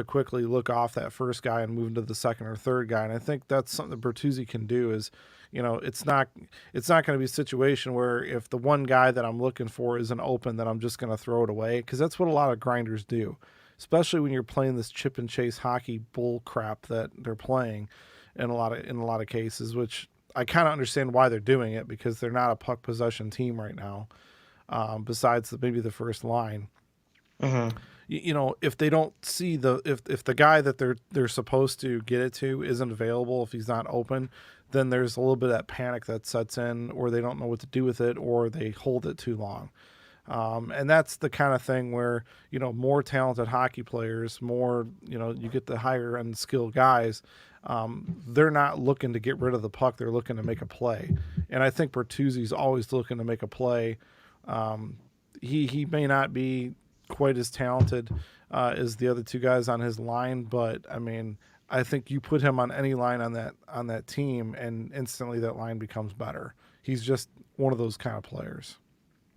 quickly look off that first guy and move into the second or third guy. And I think that's something that Bertuzzi can do. Is it's not going to be a situation where if the one guy that I'm looking for isn't open, that I'm just going to throw it away, because that's what a lot of grinders do, especially when you're playing this chip and chase hockey bull crap that they're playing in a lot of cases, which I kind of understand why they're doing it, because they're not a puck possession team right now. Besides maybe the first line, if they don't see if the guy that they're supposed to get it to isn't available, if he's not open, then there's a little bit of that panic that sets in, or they don't know what to do with it, or they hold it too long. And that's the kind of thing where, more talented hockey players, you get the higher end skilled guys, they're not looking to get rid of the puck. They're looking to make a play. And I think Bertuzzi's always looking to make a play. He may not be quite as talented as the other two guys on his line, but I mean, I think you put him on any line on that team, and instantly that line becomes better. He's just one of those kind of players.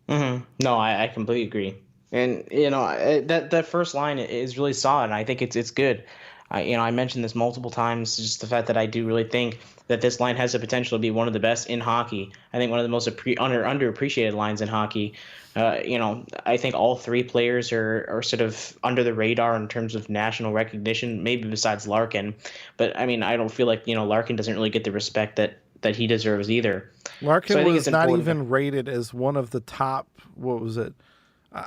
No, I completely agree. And that first line is really solid, and I think it's good. I mentioned this multiple times, just the fact that I do really think that this line has the potential to be one of the best in hockey. I think one of the most underappreciated lines in hockey. I think all three players are sort of under the radar in terms of national recognition, maybe besides Larkin. But I mean, I don't feel like Larkin doesn't really get the respect that he deserves either. Larkin was not even rated as one of the top. What was it?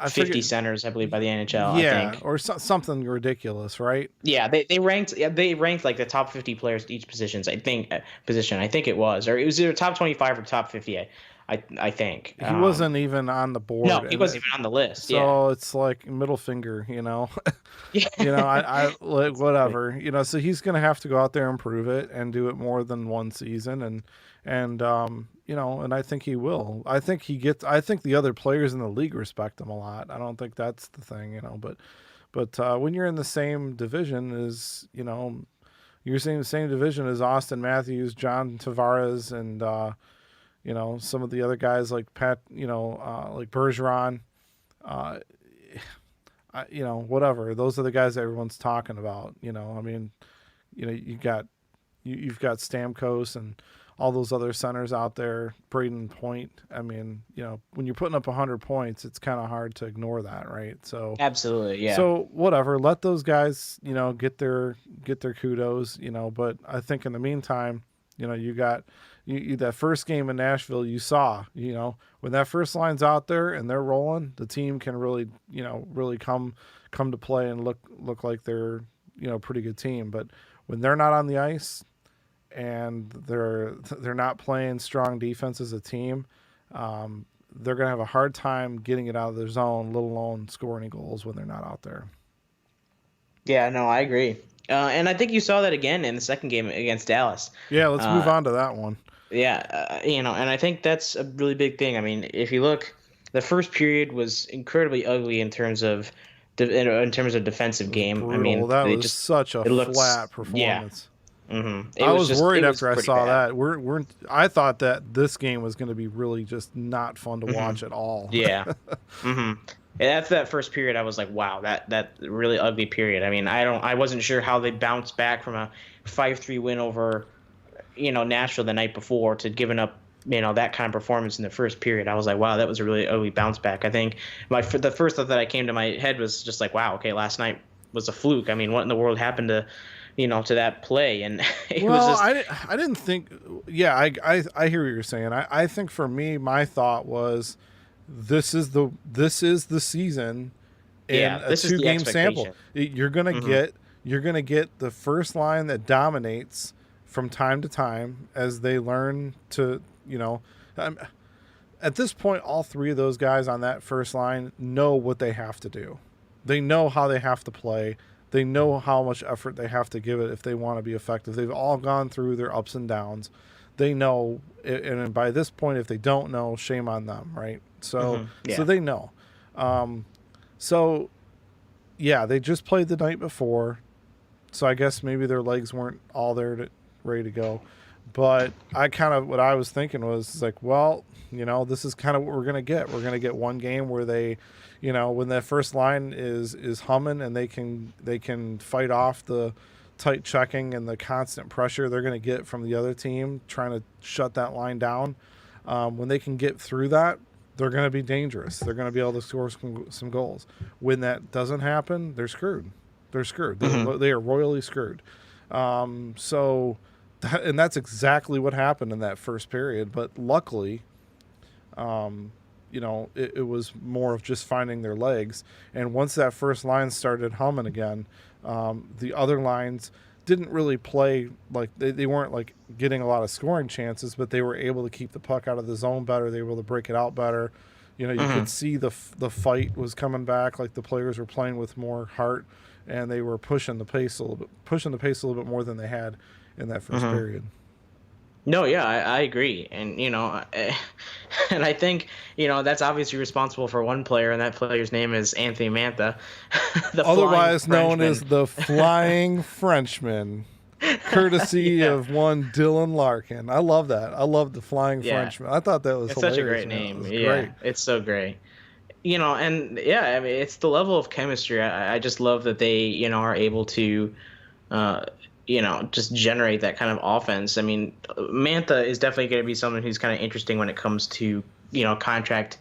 50 centers, I believe, by the NHL. Yeah, I think. or something ridiculous, right? Yeah, they ranked like the top 50 players at each position. I think it was, or it was either top 25 or top 50. I think he wasn't even on the board. No, he wasn't even on the list. So it's like middle finger, you know. I like whatever, So he's going to have to go out there and prove it and do it more than one season, and and I think he will. I think the other players in the league respect him a lot. I don't think that's the thing, But when you're in the same division as, you're in the same division as Austin Matthews, John Tavares, and some of the other guys like Pat, like Bergeron, whatever. Those are the guys that everyone's talking about. You've got Stamkos and all those other centers out there, Braden Point. I mean, when you're putting up 100 points, it's kind of hard to ignore that, right? So absolutely, yeah. So whatever, let those guys, get their kudos, But I think in the meantime, you got that first game in Nashville. You saw, when that first line's out there and they're rolling, the team can really, really come to play and look like they're, a pretty good team. But when they're not on the ice, and they're not playing strong defense as a team, they're going to have a hard time getting it out of their zone, let alone scoring any goals when they're not out there. Yeah, no, I agree. And I think you saw that again in the second game against Dallas. Yeah, let's move on to that one. Yeah, and I think that's a really big thing. I mean, if you look, the first period was incredibly ugly in terms of defensive game. Brutal. I mean, that was such a flat performance. Yeah. Mm-hmm. I was worried after I saw bad. that. I thought that this game was going to be really just not fun to watch at all. Yeah. Mm-hmm. And after that first period, I was like, wow, that really ugly period. I mean, I wasn't sure how they bounced back from a 5-3 win over, Nashville the night before to giving up, that kind of performance in the first period. I was like, wow, that was a really ugly bounce back. I think the first thought that came to my head was just like, wow, okay, last night was a fluke. I mean, what in the world happened to that play? And it was just... I didn't think. Yeah, I hear what you're saying. I think for me, my thought was, this is the season in a 2-game sample. You're gonna get the first line that dominates from time to time as they learn to, at this point, all three of those guys on that first line know what they have to do. They know how they have to play. They know how much effort they have to give it if they want to be effective. They've all gone through their ups and downs. They know, and by this point, if they don't know, shame on them, right? So, So they know. They just played the night before, so I guess maybe their legs weren't all there ready to go. But what I was thinking was like, well, this is kind of what we're gonna get. We're gonna get one game where they, when that first line is humming and they can fight off the tight checking and the constant pressure they're going to get from the other team trying to shut that line down. When they can get through that, they're going to be dangerous. They're going to be able to score some goals. When that doesn't happen, they're screwed. They're screwed. They are royally screwed. And that's exactly what happened in that first period. But luckily, it was more of just finding their legs. And once that first line started humming again, the other lines didn't really play like they weren't like getting a lot of scoring chances, but they were able to keep the puck out of the zone better. They were able to break it out better. You could see the fight was coming back. Like the players were playing with more heart, and they were pushing the pace a little bit more than they had in that first period. No, yeah, I agree. And, and I think, that's obviously responsible for one player, and that player's name is Anthony Mantha. Otherwise known as the Flying Frenchman, courtesy of one Dylan Larkin. I love that. I love the Flying Frenchman. I thought that was hilarious. Such a great name. Great. It's so great. And, I mean, it's the level of chemistry. I just love that they, are able to just generate that kind of offense. I mean, Mantha is definitely going to be someone who's kind of interesting when it comes to, contract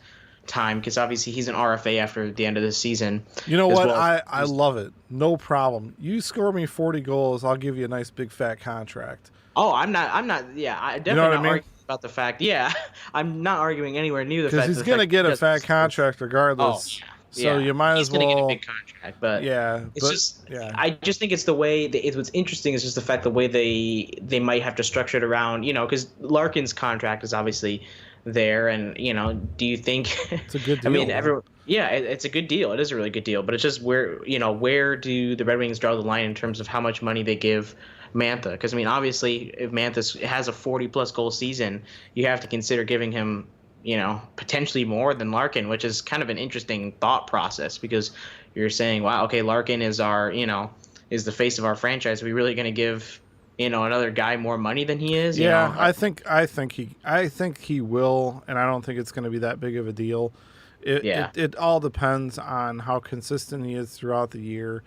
time, because obviously he's an RFA after the end of the season. You know what? I love it. No problem. You score me 40 goals, I'll give you a nice big fat contract. Oh, I'm not. Yeah, I definitely not arguing about the fact. Yeah, I'm not arguing anywhere near the fact. Because he's going to get a fat contract regardless. Oh, yeah. So you might as well. He's going to get a big contract, but I just think it's the way. What's interesting is just the fact the way they might have to structure it around, because Larkin's contract is obviously there. And, do you think It's a good deal. I mean, it's a good deal. It is a really good deal, but it's just where do the Red Wings draw the line in terms of how much money they give Mantha? Because, I mean, obviously, if Mantha has a 40-plus goal season, you have to consider giving him, potentially more than Larkin, which is kind of an interesting thought process, because you're saying, wow, okay, Larkin is is the face of our franchise. Are we really going to give, another guy more money than he is? Yeah, I think he will, and I don't think it's going to be that big of a deal. It all depends on how consistent he is throughout the year.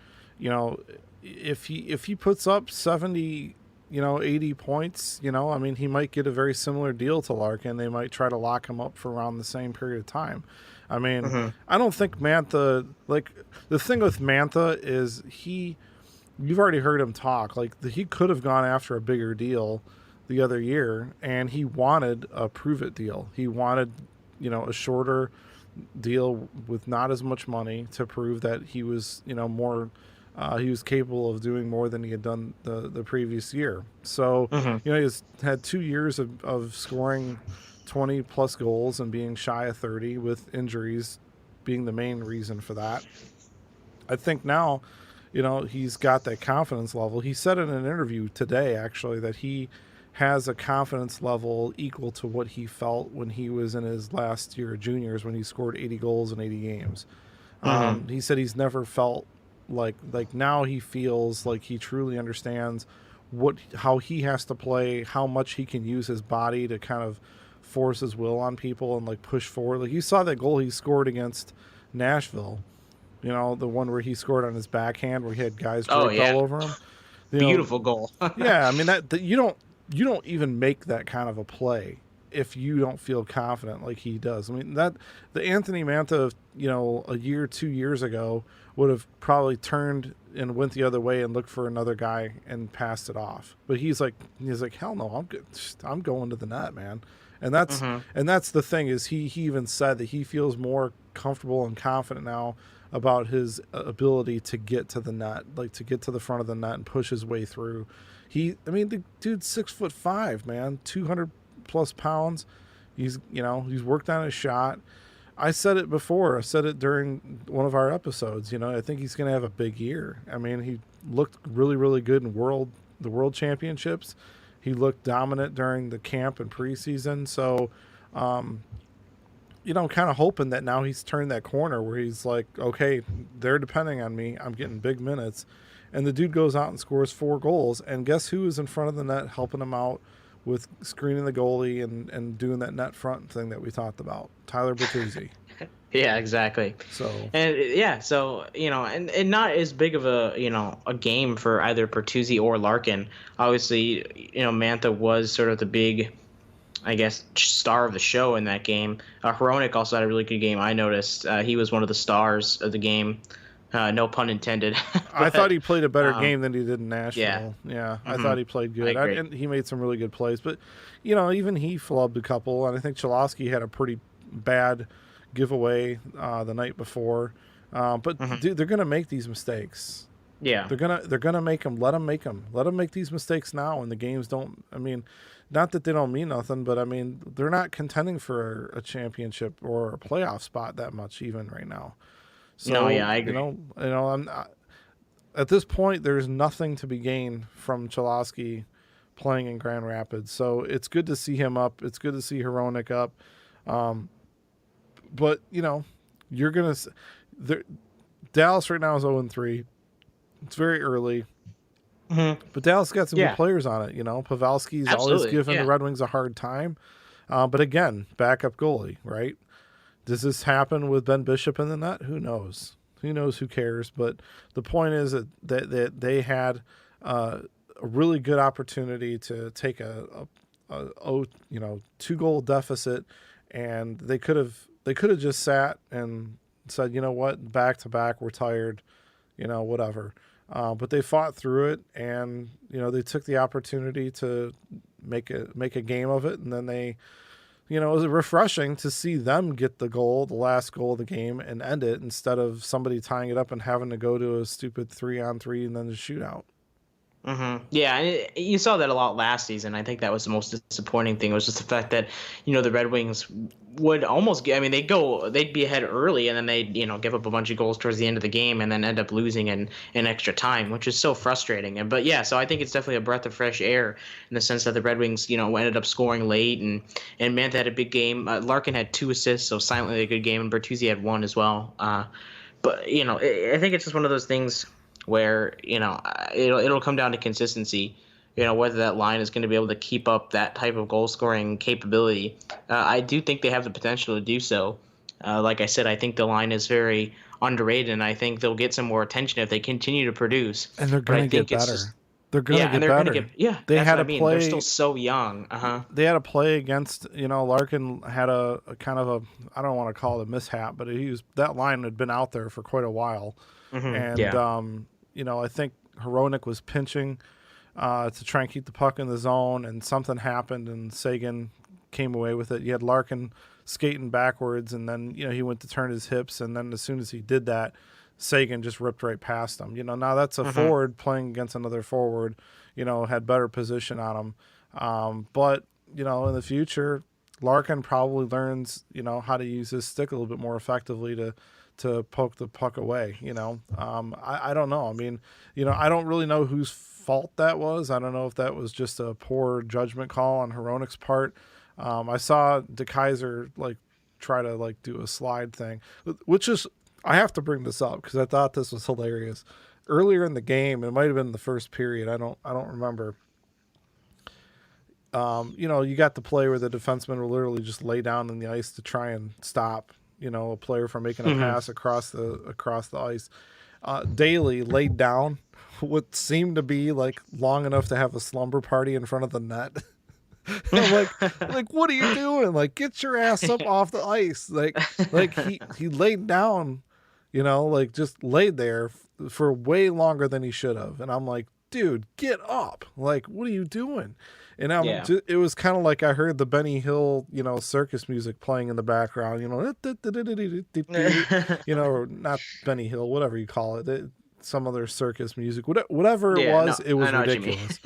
If he puts up 70, 80 points, I mean, he might get a very similar deal to Larkin. They might try to lock him up for around the same period of time. I mean, I don't think Mantha, like, the thing with Mantha is you've already heard him talk, like, he could have gone after a bigger deal the other year, and he wanted a prove-it deal. He wanted, a shorter deal with not as much money to prove that he was, more, he was capable of doing more than he had done the previous year. So, he's had 2 years of scoring 20-plus goals and being shy of 30, with injuries being the main reason for that. I think now, he's got that confidence level. He said in an interview today, actually, that he has a confidence level equal to what he felt when he was in his last year of juniors, when he scored 80 goals in 80 games. He said he's never felt like now he feels like he truly understands how he has to play, how much he can use his body to kind of force his will on people and, like, push forward. Like, you saw that goal he scored against Nashville, the one where he scored on his backhand where he had guys draped all over him. Beautiful goal. Yeah, I mean, that you don't even make that kind of a play if you don't feel confident like he does. I mean, that the Anthony Mantha, a year, 2 years ago would have probably turned and went the other way and looked for another guy and passed it off. But he's like, hell no, I'm good. I'm going to the net, man. And that's the thing, is he even said that he feels more comfortable and confident now about his ability to get to the net, like to get to the front of the net and push his way through. The dude's 6'5", man, 200 plus pounds. He's worked on his shot. I said it before. I said it during one of our episodes. I think he's going to have a big year. I mean, he looked really, really good in the world championships. He looked dominant during the camp and preseason. So, kind of hoping that now he's turned that corner where he's like, okay, they're depending on me. I'm getting big minutes. And the dude goes out and scores 4 goals. And guess who is in front of the net helping him out with screening the goalie and doing that net front thing that we talked about? Tyler Bertuzzi. Yeah, exactly. So and not as big of a game for either Bertuzzi or Larkin. Obviously, Mantha was sort of the big, I guess, star of the show in that game. Hronek also had a really good game. I noticed he was one of the stars of the game. No pun intended. But, I thought he played a better game than he did in Nashville. Yeah. I thought he played good. And he made some really good plays. But, even he flubbed a couple. And I think Cholowski had a pretty bad giveaway the night before. But dude, they're going to make these mistakes. Yeah. They're going to make them. Let them make them. Let them make these mistakes now, and the games don't. I mean, not that they don't mean nothing, but I mean, they're not contending for a championship or a playoff spot that much even right now. So, no, yeah, I agree. I'm not, at this point, there's nothing to be gained from Cholowski playing in Grand Rapids. So it's good to see him up. It's good to see Hronek up. But you're gonna. Dallas right now is 0-3. It's very early. But Dallas got some good players on it. Pavelski's always giving the Red Wings a hard time. But again, backup goalie, right? Does this happen with Ben Bishop in the net? Who knows? Who cares? But the point is that they had a really good opportunity to take a 2-goal deficit, and they could have just sat and said, you know what, back to back, we're tired, whatever. But they fought through it, and they took the opportunity to make a game of it, and then they. It was refreshing to see them get the last goal of the game, and end it instead of somebody tying it up and having to go to a stupid 3-on-3 and then the shootout. Yeah, and you saw that a lot last season. I think that was the most disappointing thing, was just the fact that, the Red Wings would almost get, I mean, they'd be ahead early, and then they'd, give up a bunch of goals towards the end of the game and then end up losing in extra time, which is so frustrating. But yeah, so I think it's definitely a breath of fresh air in the sense that the Red Wings, ended up scoring late, and Mantha had a big game. Larkin had 2 assists, so silently a good game, and Bertuzzi had 1 as well. But, I think it's just one of those things where, it'll come down to consistency, whether that line is going to be able to keep up that type of goal scoring capability. I do think they have the potential to do so. Like I said, I think the line is very underrated, and I think they'll get some more attention if they continue to produce. And they're going to get better. They're going to get better. They had a play. They're still so young. They had a play against, Larkin had a kind of I don't want to call it a mishap, but that line had been out there for quite a while. I think Hronek was pinching to try and keep the puck in the zone, and something happened, and Seguin came away with it. You had Larkin skating backwards, and then, he went to turn his hips, and then as soon as he did that, Seguin just ripped right past him. Now that's a forward playing against another forward, had better position on him. But, in the future, Larkin probably learns, how to use his stick a little bit more effectively to poke the puck away. I don't know. I mean, I don't really know whose fault that was. I don't know if that was just a poor judgment call on Hronek's part. I saw DeKaiser try to do a slide thing, which is, I have to bring this up because I thought this was hilarious. Earlier in the game, it might have been the first period. I don't remember. You got the play where the defenseman will literally just lay down on the ice to try and stop, a player from making a pass across the ice. Daly laid down what seemed to be long enough to have a slumber party in front of the net. I'm like, what are you doing? Get your ass up off the ice. He laid down, just laid there for way longer than he should have. And I'm like, dude, get up. What are you doing? And it was kind of like I heard the Benny Hill, circus music playing in the background, or not Benny Hill, whatever you call it, some other circus music, whatever it was, it was ridiculous.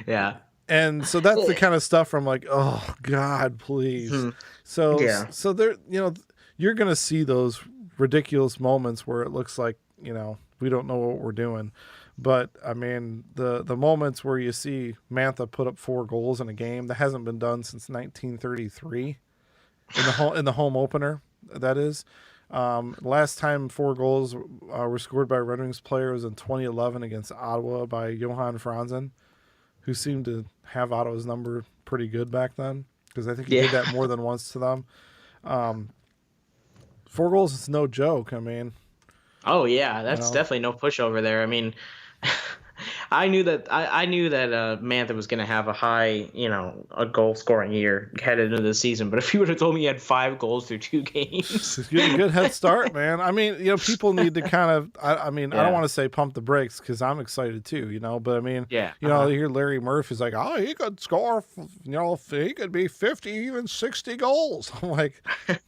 Yeah. And so that's the kind of stuff where I'm like, oh God, please. So there, you're going to see those ridiculous moments where it looks like, we don't know what we're doing. But I mean, the moments where you see Mantha put up 4 goals in a game, that hasn't been done since 1933 in the home opener. That is, last time 4 goals were scored by a Red Wings player was in 2011 against Ottawa by Johan Franzen, who seemed to have Ottawa's number pretty good back then, because I think he did that more than once to them. 4 goals is no joke. I mean, oh yeah, that's definitely no pushover there. I mean, I knew that Mantha was going to have a high, a goal scoring year headed into the season. But if you would have told me he had 5 goals through 2 games, he's getting a good head start, man. I mean, people need to kind of, I don't want to say pump the brakes because I'm excited too, But I mean, you hear Larry Murphy's like, oh, he could score, he could be 50, even 60 goals. I'm like,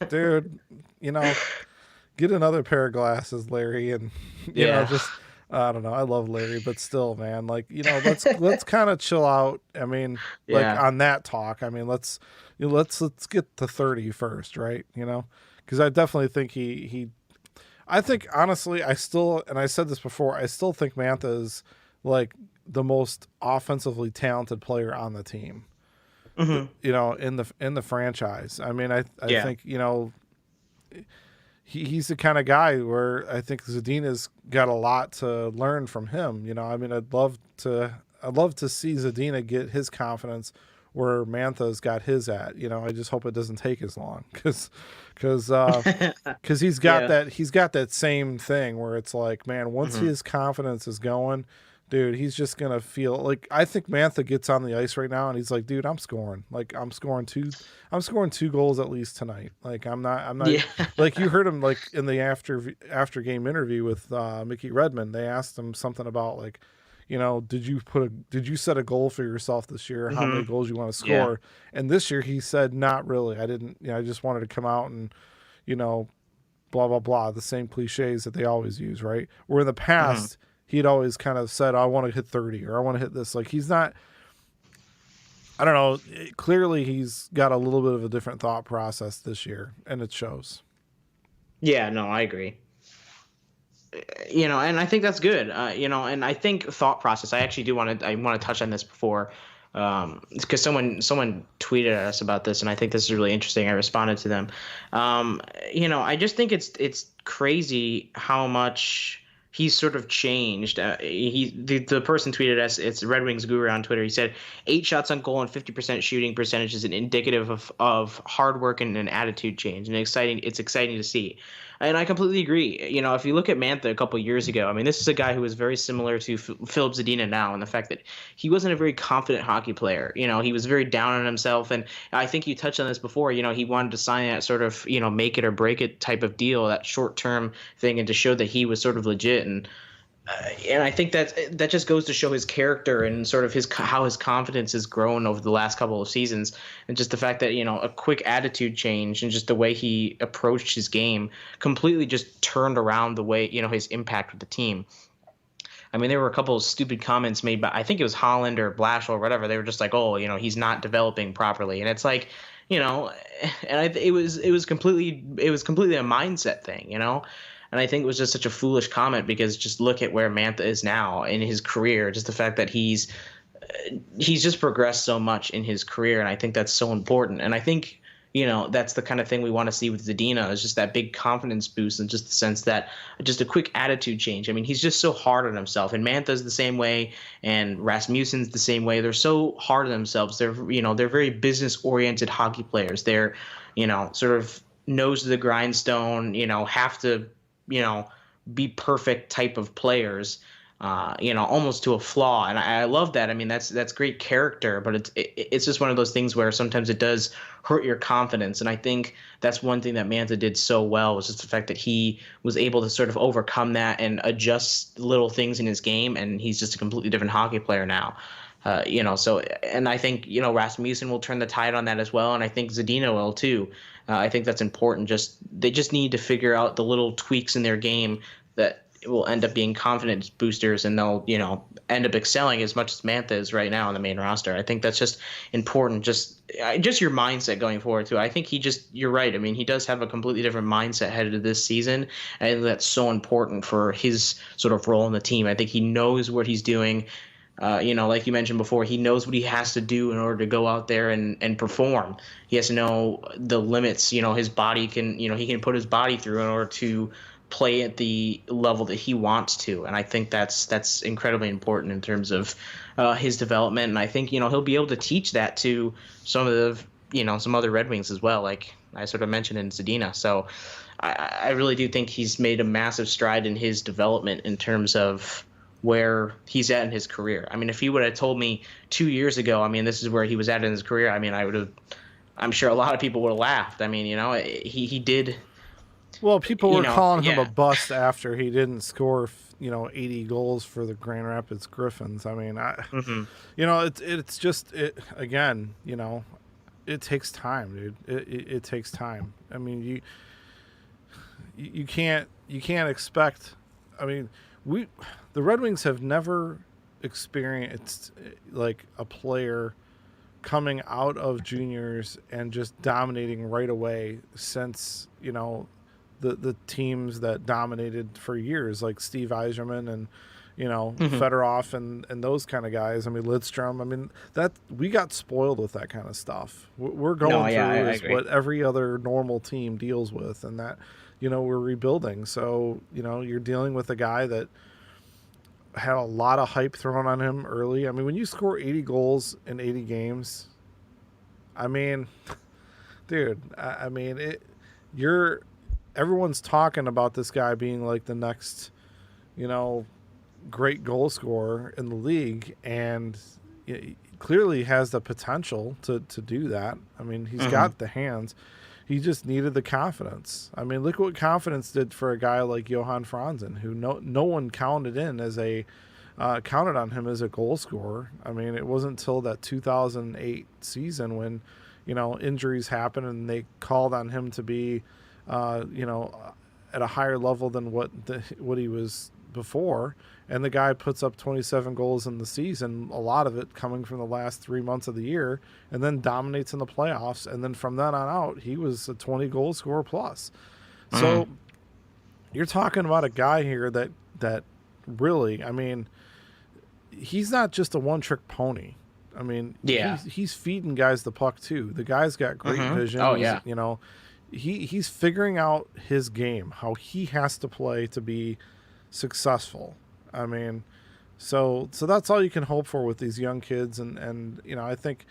dude, get another pair of glasses, Larry, and you know, just. I don't know. I love Larry, but still, man, let's kind of chill out. I mean, on that talk, I mean, let's get to 30 first, right? Because I definitely think I think honestly, I said this before, I still think Mantha is the most offensively talented player on the team. In the franchise. I mean, I think, he's the kind of guy where I think Zadina's got a lot to learn from him. I mean, I'd love to see Zadina get his confidence where Mantha's got his at. I just hope it doesn't take as long because he's got that same thing where it's like, man, once his confidence is going, dude, he's just gonna feel I think Mantha gets on the ice right now and he's like, dude, I'm scoring 2 goals at least tonight. I'm not you heard him in the after game interview with Mickey Redmond. They asked him something about did you set a goal for yourself this year? How many goals you want to score? And this year he said, not really. I didn't, I just wanted to come out and, blah, blah, blah, the same cliches that they always use. Right. Where in the past, he'd always kind of said, I want to hit 30 or I want to hit this. Like, he's not, I don't know. Clearly he's got a little bit of a different thought process this year, and it shows. Yeah, no, I agree. And I think that's good. And I think thought process. I actually do want to touch on this before, because someone tweeted at us about this, and I think this is really interesting. I responded to them. I just think it's crazy how much he's sort of changed. The person tweeted us. It's Red Wings Guru on Twitter. He said 8 shots on goal and 50% shooting percentage is an indicative of hard work and an attitude change, and it's exciting to see. And I completely agree. If you look at Mantha a couple of years ago, I mean, this is a guy who was very similar to Philip Zadina now, in the fact that he wasn't a very confident hockey player. He was very down on himself. And I think you touched on this before. He wanted to sign that sort of, make it or break it type of deal, that short-term thing, and to show that he was sort of legit. And I think that just goes to show his character and sort of how his confidence has grown over the last couple of seasons, and just the fact that a quick attitude change and just the way he approached his game completely just turned around the way his impact with the team. I mean, there were a couple of stupid comments made by, I think it was Holland or Blashill or whatever. They were just like, oh, he's not developing properly, and it's like, it was completely a mindset thing, And I think it was just such a foolish comment, because just look at where Mantha is now in his career. Just the fact that he's just progressed so much in his career, and I think that's so important. And I think that's the kind of thing we want to see with Zadina, is just that big confidence boost, and just the sense that just a quick attitude change. I mean, he's just so hard on himself, and Mantha's the same way, and Rasmussen's the same way. They're so hard on themselves. They're they're very business oriented hockey players. They're sort of nose to the grindstone. Have to be perfect type of players, almost to a flaw. And I love that. I mean, that's great character, but it's just one of those things where sometimes it does hurt your confidence. And I think that's one thing that Mantha did so well, was just the fact that he was able to sort of overcome that and adjust little things in his game. And he's just a completely different hockey player now. And I think, Rasmussen will turn the tide on that as well. And I think Zadina will too. I think that's important. They just need to figure out the little tweaks in their game that will end up being confidence boosters, and they'll, end up excelling as much as Mantha is right now on the main roster. I think that's just important. Just your mindset going forward too. I think you're right. I mean, he does have a completely different mindset headed to this season, and that's so important for his sort of role in the team. I think he knows what he's doing. Like you mentioned before, he knows what he has to do in order to go out there and perform. He has to know the limits, his body can, he can put his body through in order to play at the level that he wants to. And I think that's incredibly important in terms of his development. And I think, he'll be able to teach that to some of the, some other Red Wings as well, like I sort of mentioned in Zadina. So I really do think he's made a massive stride in his development in terms of where he's at in his career. I mean, if he would have told me 2 years ago, I mean, this is where he was at in his career, I mean, I'm sure a lot of people would have laughed. I mean, he did. Well, people were calling him a bust after he didn't score, 80 goals for the Grand Rapids Griffins. I mean, it's just, again, it takes time, dude. It takes time. I mean, you can't expect, I mean, the Red Wings have never experienced like a player coming out of juniors and just dominating right away since, the teams that dominated for years, like Steve Yzerman and, Fedorov and those kind of guys. I mean, Lidstrom. I mean, that we got spoiled with that kind of stuff. We're going through is what every other normal team deals with, and that, we're rebuilding. So, you're dealing with a guy that had a lot of hype thrown on him early. I mean, when you score 80 goals in 80 games, I mean, dude, I mean, everyone's talking about this guy being like the next, great goal scorer in the league, and he clearly has the potential to do that. I mean, he's got the hands. He just needed the confidence. I mean, look what confidence did for a guy like Johan Franzen, who no one counted on him as a goal scorer. I mean, it wasn't until that 2008 season when, injuries happened and they called on him to be, at a higher level than what he was before. and the guy puts up 27 goals in the season, a lot of it coming from the last 3 months of the year, and then dominates in the playoffs. And then from then on out, he was a 20-goal scorer plus. So you're talking about a guy here that really, I mean, he's not just a one-trick pony. I mean, he's feeding guys the puck too. The guy's got great vision. Oh, yeah. You know, he's figuring out his game, how he has to play to be successful. I mean, so that's all you can hope for with these young kids. And you know, I think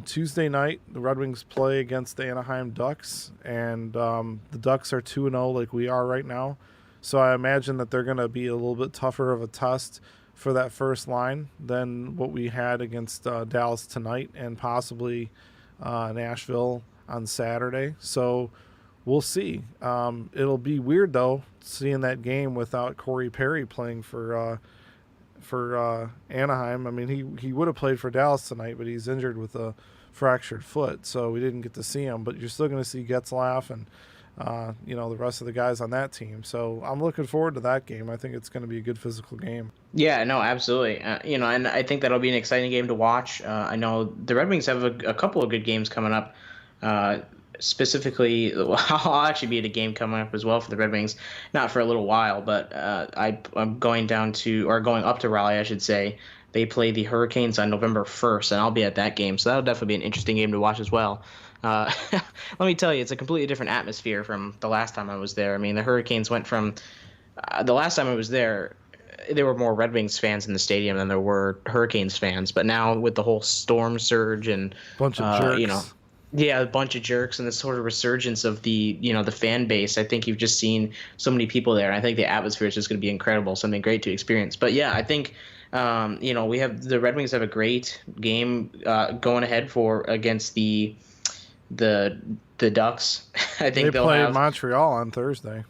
Tuesday night the Red Wings play against the Anaheim Ducks, and the Ducks are 2-0 like we are right now. So I imagine that they're going to be a little bit tougher of a test for that first line than what we had against Dallas tonight, and possibly Nashville on Saturday. So we'll see. It'll be weird though seeing that game without Corey Perry playing for Anaheim. I mean, he would have played for Dallas tonight, but he's injured with a fractured foot, so we didn't get to see him. But you're still going to see Getzlaf and you know, the rest of the guys on that team. So I'm looking forward to that game. I think it's going to be a good physical game. Yeah, no, absolutely. You know, and I think that'll be an exciting game to watch. I know the Red Wings have a couple of good games coming up. Specifically, I'll actually be at a game coming up as well for the Red Wings, not for a little while, but I'm going up to Raleigh, I should say. They play the Hurricanes on November 1st, and I'll be at that game, so that'll definitely be an interesting game to watch as well. Let me tell you, it's a completely different atmosphere from the last time I was there. I mean, the Hurricanes went from the last time I was there were more Red Wings fans in the stadium than there were Hurricanes fans, but now with the whole storm surge and bunch of jerks. You know, yeah, a bunch of jerks and this sort of resurgence of the, you know, the fan base. I think you've just seen so many people there, and I think the atmosphere is just going to be incredible, something great to experience. But yeah, I think you know, the Red Wings have a great game going ahead against the Ducks. I think they'll play Montreal on Thursday.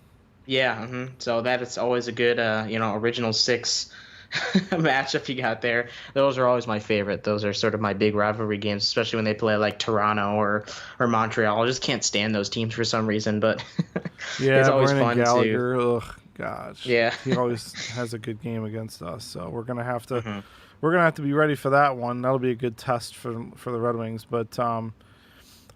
Yeah, so that is always a good you know, original six matchup you got there. Those are always my favorite. Those are sort of my big rivalry games, especially when they play like Toronto or Montreal. I just can't stand those teams for some reason, but yeah, it's always Brendan fun Gallagher, too. Ugh, gosh. Yeah. He always has a good game against us, so we're gonna have to be ready for that one. That'll be a good test for the Red Wings. But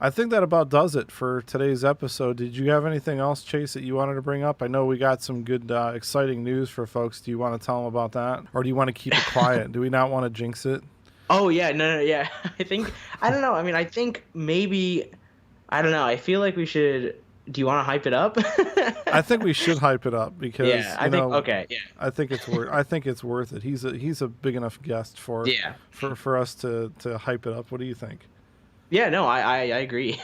I think that about does it for today's episode. Did you have anything else, Chase, that you wanted to bring up? I know we got some good, exciting news for folks. Do you want to tell them about that? Or do you want to keep it quiet? Do we not want to jinx it? Oh, yeah. No, yeah. I don't know. I mean, I think maybe, I don't know. I feel like we should, do you want to hype it up? I think we should hype it up because, okay, yeah. I think it's worth it. He's a big enough guest for us to hype it up. What do you think? Yeah, no, I agree.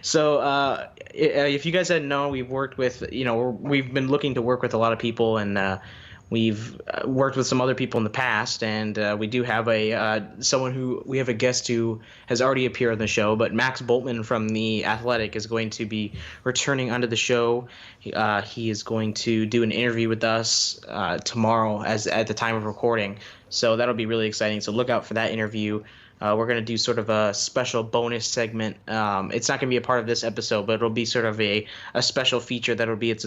So if you guys didn't know, we've worked with, you know, we've been looking to work with a lot of people, and we've worked with some other people in the past, and we do have we have a guest who has already appeared on the show, but Max Boltman from The Athletic is going to be returning onto the show. He is going to do an interview with us tomorrow at the time of recording, so that'll be really exciting. So look out for that interview. We're going to do sort of a special bonus segment. It's not going to be a part of this episode, but it'll be sort of a special feature that'll be its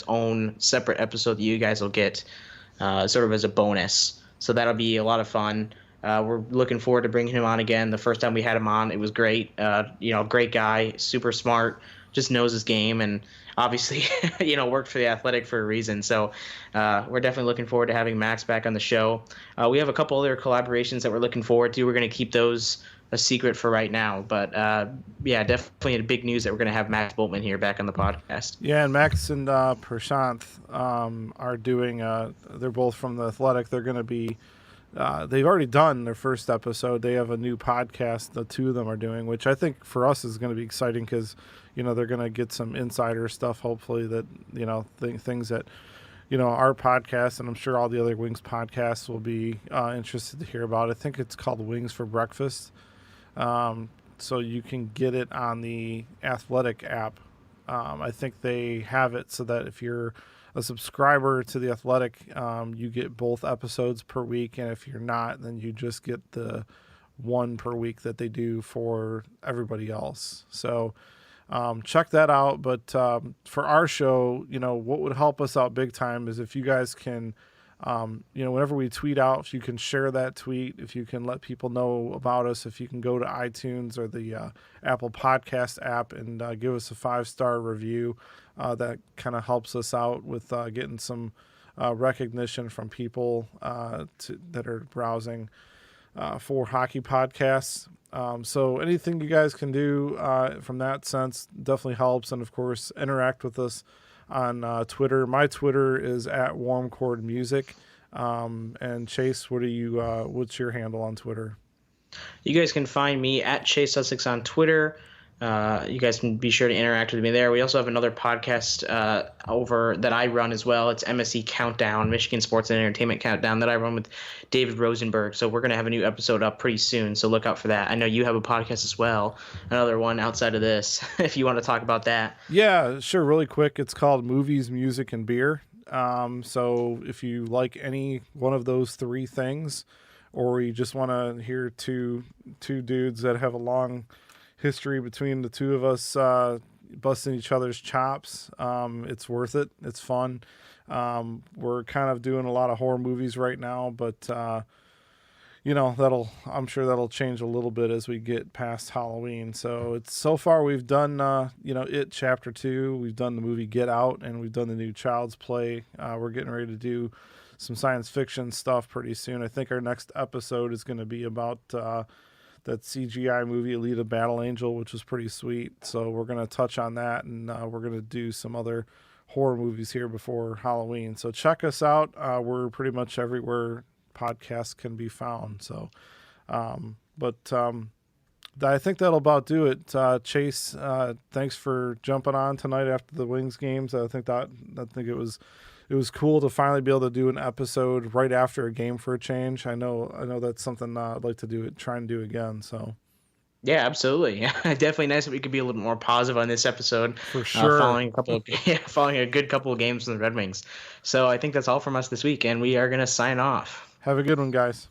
own separate episode that you guys will get sort of as a bonus. So that'll be a lot of fun. We're looking forward to bringing him on again. The first time we had him on, it was great. You know, great guy, super smart, just knows his game, and obviously, you know, worked for The Athletic for a reason. So we're definitely looking forward to having Max back on the show. We have a couple other collaborations that we're looking forward to. We're going to keep those a secret for right now. But, yeah, definitely big news that we're going to have Max Boltman here back on the podcast. Yeah, and Max and Prashanth are doing they're both from The Athletic. They're going to be they've already done their first episode. They have a new podcast the two of them are doing, which I think for us is going to be exciting because, you know, they're going to get some insider stuff, hopefully, that, you know, things that, you know, our podcast, and I'm sure all the other Wings podcasts will be interested to hear about. I think it's called Wings for Breakfast. So you can get it on the Athletic app. I think they have it so that if you're a subscriber to the Athletic, you get both episodes per week. And if you're not, then you just get the one per week that they do for everybody else. So check that out. But for our show, you know, what would help us out big time is if you guys can Whenever we tweet out, if you can share that tweet, if you can let people know about us, if you can go to iTunes or the Apple Podcast app and give us a 5-star review, that kind of helps us out with getting some recognition from people that are browsing for hockey podcasts. So anything you guys can do from that sense definitely helps. And of course, interact with us on Twitter. My Twitter is @WarmChordMusic. And Chase, what's your handle on Twitter? You guys can find me at Chase Sussex on Twitter. You guys can be sure to interact with me there. We also have another podcast over that I run as well. It's MSE Countdown, Michigan Sports and Entertainment Countdown, that I run with David Rosenberg. So we're going to have a new episode up pretty soon, so look out for that. I know you have a podcast as well, another one outside of this, if you want to talk about that. Yeah, sure. Really quick. It's called Movies, Music, and Beer. So if you like any one of those three things, or you just want to hear two dudes that have a long history between the two of us busting each other's chops, it's worth it. It's fun. We're kind of doing a lot of horror movies right now, but I'm sure that'll change a little bit as we get past Halloween. So so far we've done It Chapter 2, we've done the movie Get Out, and we've done the new Child's Play. We're getting ready to do some science fiction stuff pretty soon. I think our next episode is going to be about that CGI movie Alita Battle Angel, which was pretty sweet. So we're going to touch on that, and we're going to do some other horror movies here before Halloween. So check us out. We're pretty much everywhere podcasts can be found. So, I think that'll about do it. Chase, thanks for jumping on tonight after the Wings games. I think it was cool to finally be able to do an episode right after a game for a change. I know that's something I'd like to try and do again. So. Yeah, absolutely. Yeah, definitely nice that we could be a little more positive on this episode. For sure. Following a good couple of games from the Red Wings. So I think that's all from us this week, and we are going to sign off. Have a good one, guys.